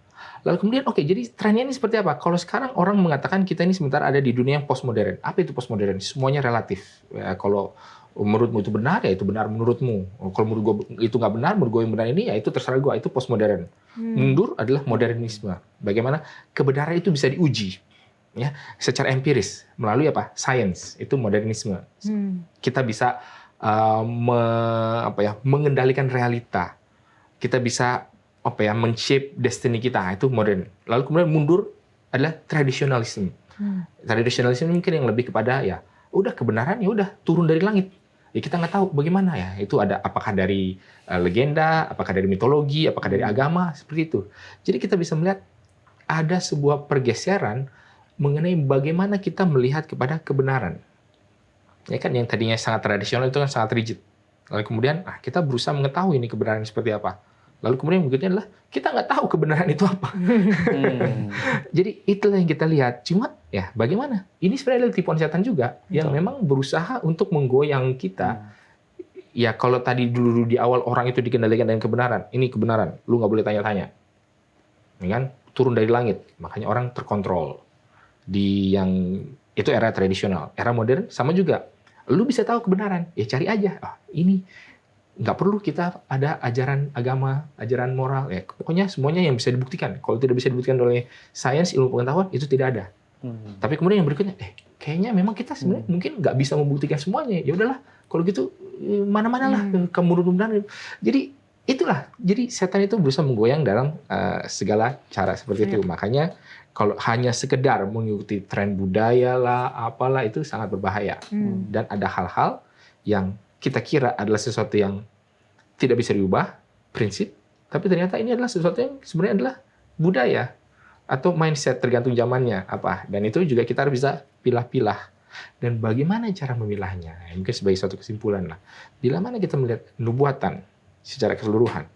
Lalu kemudian jadi trennya ini seperti apa? Kalau sekarang orang mengatakan kita ini sebentar ada di dunia yang postmodern. Apa itu postmodern? Semuanya relatif. Ya, kalau menurutmu itu benar, ya itu benar menurutmu. Kalau menurut gue itu nggak benar, menurut gue yang benar ini, ya itu terserah gue. Itu postmodern. Mundur adalah modernisme. Bagaimana kebenaran itu bisa diuji, ya, secara empiris melalui apa? Science. Itu modernisme. Kita bisa mengendalikan realita. Kita bisa men-shape destiny kita. Itu modern. Lalu kemudian mundur adalah tradisionalisme. Tradisionalisme mungkin yang lebih kepada ya udah kebenaran ya udah turun dari langit. Ya kita nggak tahu bagaimana ya. Itu ada apakah dari legenda, apakah dari mitologi, apakah dari agama, seperti itu. Jadi kita bisa melihat ada sebuah pergeseran mengenai bagaimana kita melihat kepada kebenaran. Ya kan yang tadinya sangat tradisional itu kan sangat rigid. Lalu kemudian kita berusaha mengetahui ini kebenaran seperti apa. Lalu kemudian berikutnya adalah kita nggak tahu kebenaran itu apa. Jadi itulah yang kita lihat. Cuma ya bagaimana? Ini sebenarnya adalah tipuan setan juga yang memang berusaha untuk menggoyang kita. Ya kalau tadi dulu di awal orang itu dikendalikan dengan kebenaran. Ini kebenaran, lu nggak boleh tanya-tanya. Ya kan? Turun dari langit. Makanya orang terkontrol. Di yang itu era tradisional. Era modern sama juga. Lu bisa tahu kebenaran, ya cari aja. Ini nggak perlu kita ada ajaran agama, ajaran moral. Ya, pokoknya semuanya yang bisa dibuktikan. Kalau tidak bisa dibuktikan oleh sains, ilmu pengetahuan, itu tidak ada. Tapi kemudian yang berikutnya, kayaknya memang kita sebenarnya mungkin nggak bisa membuktikan semuanya. Ya udahlah, kalau gitu mana-mana lah kemudian. Jadi itulah. Jadi setan itu berusaha menggoyang dalam segala cara seperti itu. Makanya kalau hanya sekedar mengikuti tren budaya lah, apalah, itu sangat berbahaya. Dan ada hal-hal yang kita kira adalah sesuatu yang tidak bisa diubah, prinsip, tapi ternyata ini adalah sesuatu yang sebenarnya adalah budaya atau mindset tergantung zamannya apa. Dan itu juga kita harus bisa pilah-pilah. Dan bagaimana cara memilahnya? Mungkin sebagai suatu kesimpulan lah. Bila mana kita melihat nubuatan secara keseluruhan,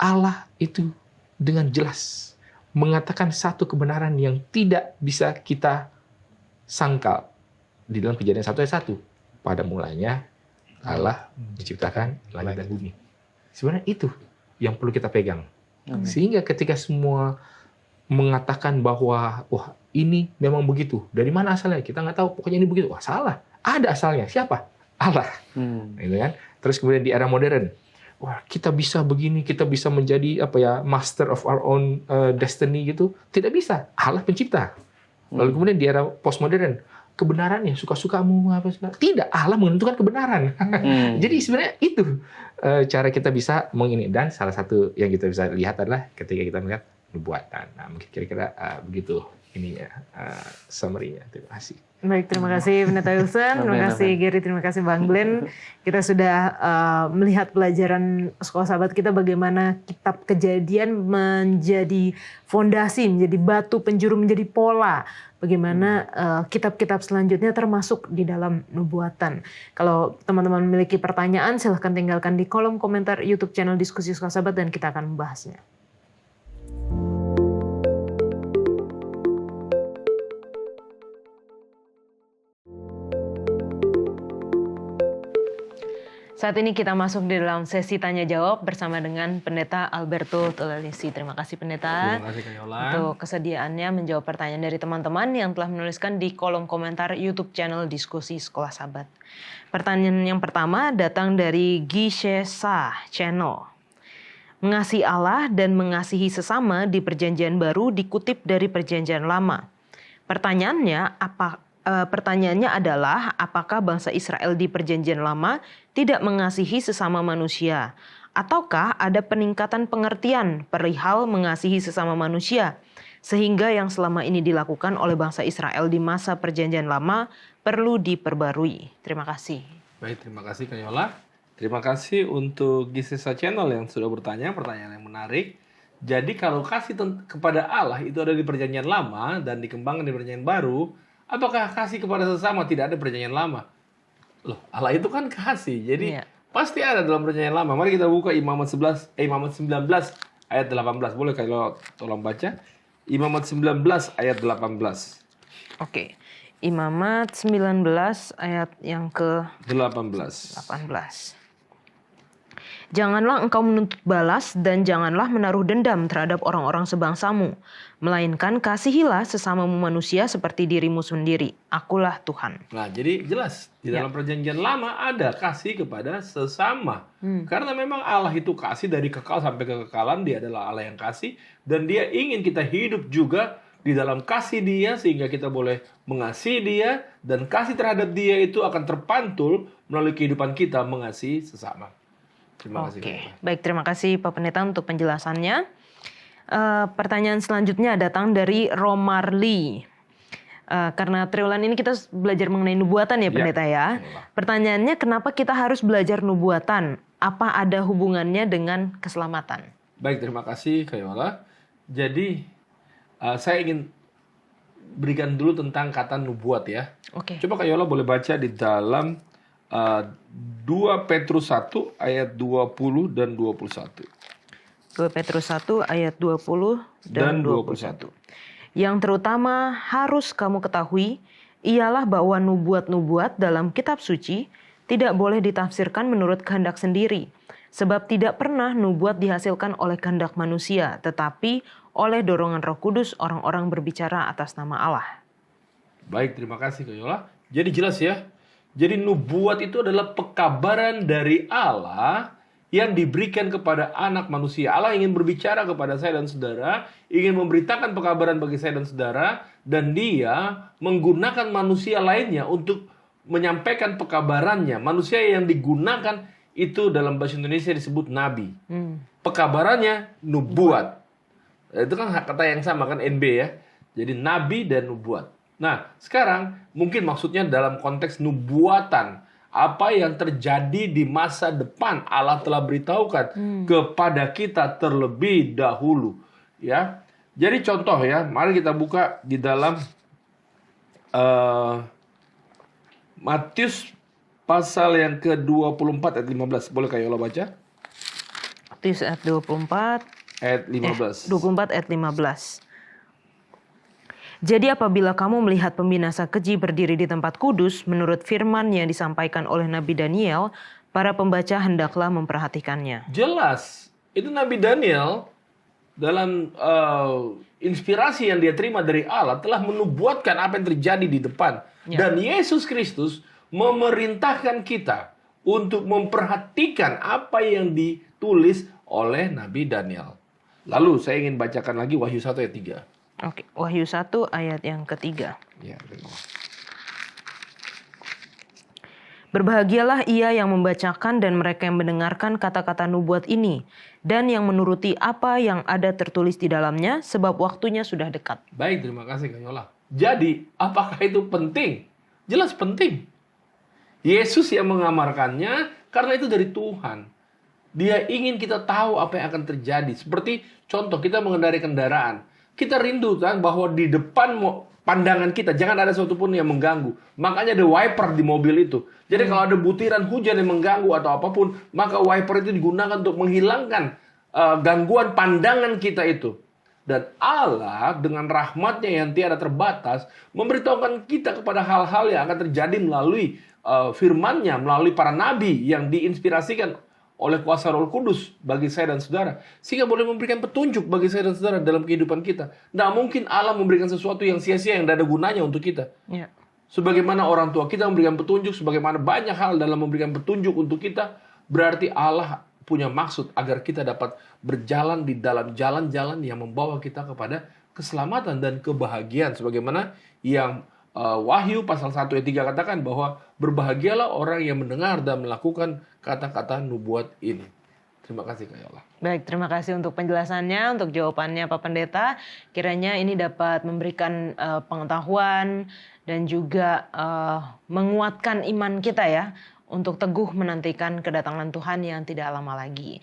Allah itu dengan jelas mengatakan satu kebenaran yang tidak bisa kita sangkal di dalam Kejadian 1 ayat 1. Pada mulanya Allah menciptakan langit dan bumi. Sebenarnya itu yang perlu kita pegang. Sehingga ketika semua mengatakan bahwa wah ini memang begitu, dari mana asalnya? Kita nggak tahu, pokoknya ini begitu. Wah salah, ada asalnya. Siapa? Allah. Gitu kan? Terus kemudian di era modern, wah kita bisa begini, kita bisa menjadi master of our own destiny gitu. Tidak bisa. Allah pencipta. Lalu kemudian di era postmodern, kebenaran ya suka-sukamu apa segala. Tidak, Allah menentukan kebenaran. Jadi sebenarnya itu cara kita bisa mengini. Dan salah satu yang kita bisa lihat adalah ketika kita melihat nubuatan. Nah, mungkin kira-kira begitu ininya summary-nya. Terima kasih. Baik, terima kasih Pendeta Wilson, terima kasih Gary, terima kasih Bang Glenn. Kita sudah melihat pelajaran Sekolah Sahabat kita bagaimana kitab Kejadian menjadi fondasi, menjadi batu penjuru, menjadi pola. Bagaimana kitab-kitab selanjutnya termasuk di dalam nubuatan. Kalau teman-teman memiliki pertanyaan, silahkan tinggalkan di kolom komentar YouTube channel Diskusi Sekolah Sahabat dan kita akan membahasnya. Saat ini kita masuk di dalam sesi tanya jawab bersama dengan Pendeta Alberto Tolelisi. Terima kasih Pendeta. Terima kasih Kak Yola. Untuk kesediaannya menjawab pertanyaan dari teman-teman yang telah menuliskan di kolom komentar YouTube channel Diskusi Sekolah Sahabat. Pertanyaan yang pertama datang dari Gishesa Channel. Mengasihi Allah dan mengasihi sesama di Perjanjian Baru dikutip dari Perjanjian Lama. Pertanyaannya adalah apakah bangsa Israel di Perjanjian Lama tidak mengasihi sesama manusia? Ataukah ada peningkatan pengertian perihal mengasihi sesama manusia? Sehingga yang selama ini dilakukan oleh bangsa Israel di masa Perjanjian Lama perlu diperbarui. Terima kasih. Baik, terima kasih Kak Yola. Terima kasih untuk Gisesa Channel yang sudah bertanya, pertanyaan yang menarik. Jadi kalau kasih kepada Allah itu ada di Perjanjian Lama dan dikembangkan di Perjanjian Baru, apakah kasih kepada sesama tidak ada Perjanjian Lama? Loh, Allah itu kan kasih. Jadi pasti ada dalam Perjanjian Lama. Mari kita buka Imamat 19 ayat 18. Boleh kalau tolong baca? Imamat 19 ayat 18. Oke. Imamat 19 ayat yang ke 18. Janganlah engkau menuntut balas dan janganlah menaruh dendam terhadap orang-orang sebangsamu. Melainkan kasihilah sesamamu manusia seperti dirimu sendiri. Akulah Tuhan. Nah, jadi jelas di dalam Perjanjian Lama ada kasih kepada sesama. Karena memang Allah itu kasih dari kekal sampai kekekalan. Dia adalah Allah yang kasih. Dan dia ingin kita hidup juga di dalam kasih dia sehingga kita boleh mengasihi dia. Dan kasih terhadap dia itu akan terpantul melalui kehidupan kita mengasihi sesama. Terima kasih. Oke, baik, terima kasih Pak Pendeta untuk penjelasannya. Pertanyaan selanjutnya datang dari Romarli. Karena triwulan ini kita belajar mengenai nubuatan ya Pendeta ya. Pertanyaannya, kenapa kita harus belajar nubuatan? Apa ada hubungannya dengan keselamatan? Baik, terima kasih Kak Yola. Jadi saya ingin berikan dulu tentang kata nubuat ya. Oke. Coba Kak Yola boleh baca di dalam 2 Petrus 1 ayat 20 dan 21. 2 Petrus 1 ayat 20 dan 21. Yang terutama harus kamu ketahui ialah bahwa nubuat-nubuat dalam kitab suci tidak boleh ditafsirkan menurut kehendak sendiri. Sebab tidak pernah nubuat dihasilkan oleh kehendak manusia, tetapi oleh dorongan Roh Kudus orang-orang berbicara atas nama Allah. Baik, terima kasih Kak Yola. Jadi jelas ya. Jadi nubuat itu adalah pekabaran dari Allah yang diberikan kepada anak manusia. Allah ingin berbicara kepada saya dan saudara, ingin memberitakan pekabaran bagi saya dan saudara, dan dia menggunakan manusia lainnya untuk menyampaikan pekabarannya. Manusia yang digunakan itu dalam bahasa Indonesia disebut nabi. Pekabarannya nubuat. Itu kan kata yang sama kan, NB ya. Jadi nabi dan nubuat. Nah, sekarang mungkin maksudnya dalam konteks nubuatan. Apa yang terjadi di masa depan Allah telah beritahukan kepada kita terlebih dahulu, ya. Jadi contoh ya, mari kita buka di dalam Matius pasal yang ke-24 ayat 15. Boleh Kak Yola baca? Matius ayat 24 Ayat 15. 24 ayat 15. Jadi apabila kamu melihat pembinasa keji berdiri di tempat kudus, menurut firman yang disampaikan oleh Nabi Daniel, para pembaca hendaklah memperhatikannya. Jelas, itu Nabi Daniel dalam inspirasi yang dia terima dari Allah telah menubuatkan apa yang terjadi di depan. Ya. Dan Yesus Kristus memerintahkan kita untuk memperhatikan apa yang ditulis oleh Nabi Daniel. Lalu saya ingin bacakan lagi Wahyu 1 ayat 3. Oke, Wahyu 1 ayat yang ketiga. Ya, Berbahagialah ia yang membacakan dan mereka yang mendengarkan kata-kata nubuat ini, dan yang menuruti apa yang ada tertulis di dalamnya, sebab waktunya sudah dekat. baik, terima kasih Kak Yola. Jadi, apakah itu penting? Jelas penting. Yesus yang mengamarkannya karena itu dari Tuhan. Dia ingin kita tahu apa yang akan terjadi. Seperti contoh, kita mengendarai kendaraan. Kita rindu kan bahwa di depan pandangan kita jangan ada sesuatu pun yang mengganggu. Makanya ada wiper di mobil itu. Jadi kalau ada butiran hujan yang mengganggu atau apapun, maka wiper itu digunakan untuk menghilangkan gangguan pandangan kita itu. Dan Allah dengan rahmatnya yang tiada terbatas memberitahukan kita kepada hal-hal yang akan terjadi melalui firman-Nya, melalui para nabi yang diinspirasikan oleh kuasa Roh Kudus bagi saya dan saudara, sehingga boleh memberikan petunjuk bagi saya dan saudara dalam kehidupan kita. Tidak mungkin Allah memberikan sesuatu yang sia-sia, yang tidak ada gunanya untuk kita. Ya. Sebagaimana orang tua kita memberikan petunjuk, sebagaimana banyak hal dalam memberikan petunjuk untuk kita, berarti Allah punya maksud agar kita dapat berjalan di dalam jalan-jalan yang membawa kita kepada keselamatan dan kebahagiaan. Sebagaimana yang Wahyu pasal 1 ayat 3 katakan bahwa berbahagialah orang yang mendengar dan melakukan kata-kata nubuat ini. Terima kasih Kak Yola. Baik, terima kasih untuk penjelasannya, untuk jawabannya Pak Pendeta. Kiranya ini dapat memberikan pengetahuan dan juga menguatkan iman kita ya, untuk teguh menantikan kedatangan Tuhan yang tidak lama lagi.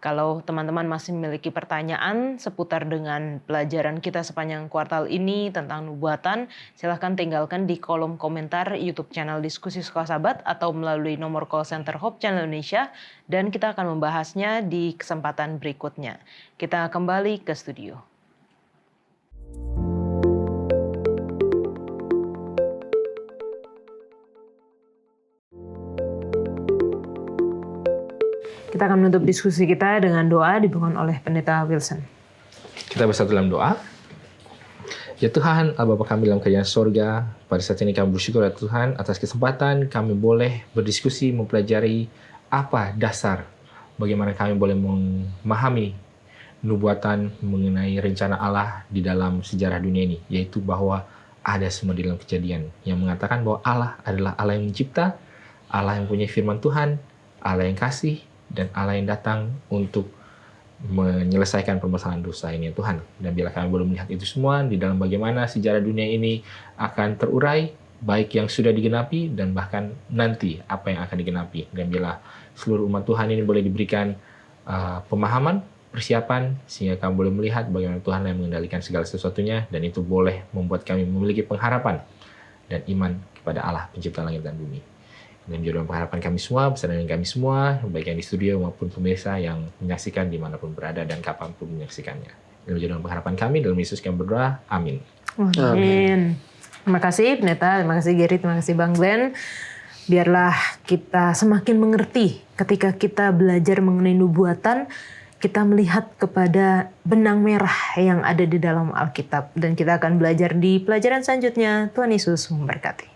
Kalau teman-teman masih memiliki pertanyaan seputar dengan pelajaran kita sepanjang kuartal ini tentang nubuatan, silahkan tinggalkan di kolom komentar YouTube channel Diskusi Sekolah Sabat atau melalui nomor call center Hope Channel Indonesia, dan kita akan membahasnya di kesempatan berikutnya. Kita kembali ke studio. Kita akan menutup diskusi kita dengan doa dipimpin oleh Pendeta Wilson. Kita bersatu dalam doa. Ya Tuhan, Allah Bapa kami dalam kerajaan sorga, pada saat ini kami bersyukur ya Tuhan atas kesempatan kami boleh berdiskusi, mempelajari apa dasar bagaimana kami boleh memahami nubuatan mengenai rencana Allah di dalam sejarah dunia ini, yaitu bahwa ada semua di dalam Kejadian yang mengatakan bahwa Allah adalah Allah yang mencipta, Allah yang punya firman Tuhan, Allah yang kasih, dan Allah yang datang untuk menyelesaikan permasalahan dosa ini ya Tuhan. Dan bila kami boleh melihat itu semua di dalam bagaimana sejarah dunia ini akan terurai, baik yang sudah digenapi dan bahkan nanti apa yang akan digenapi. Dan bila seluruh umat Tuhan ini boleh diberikan pemahaman, persiapan, sehingga kami boleh melihat bagaimana Tuhan yang mengendalikan segala sesuatunya, dan itu boleh membuat kami memiliki pengharapan dan iman kepada Allah pencipta langit dan bumi. Dan juga pengharapan kami semua, bersama dengan kami semua, baik yang di studio maupun pemirsa yang menyaksikan dimanapun berada dan kapanpun menyaksikannya. Dan juga pengharapan kami dalam Yesus kami berdoa. Amin. Amin. Terima kasih Pendeta, terima kasih Gary, terima kasih Bang Glenn. Biarlah kita semakin mengerti ketika kita belajar mengenai nubuatan, kita melihat kepada benang merah yang ada di dalam Alkitab. Dan kita akan belajar di pelajaran selanjutnya. Tuhan Yesus memberkati.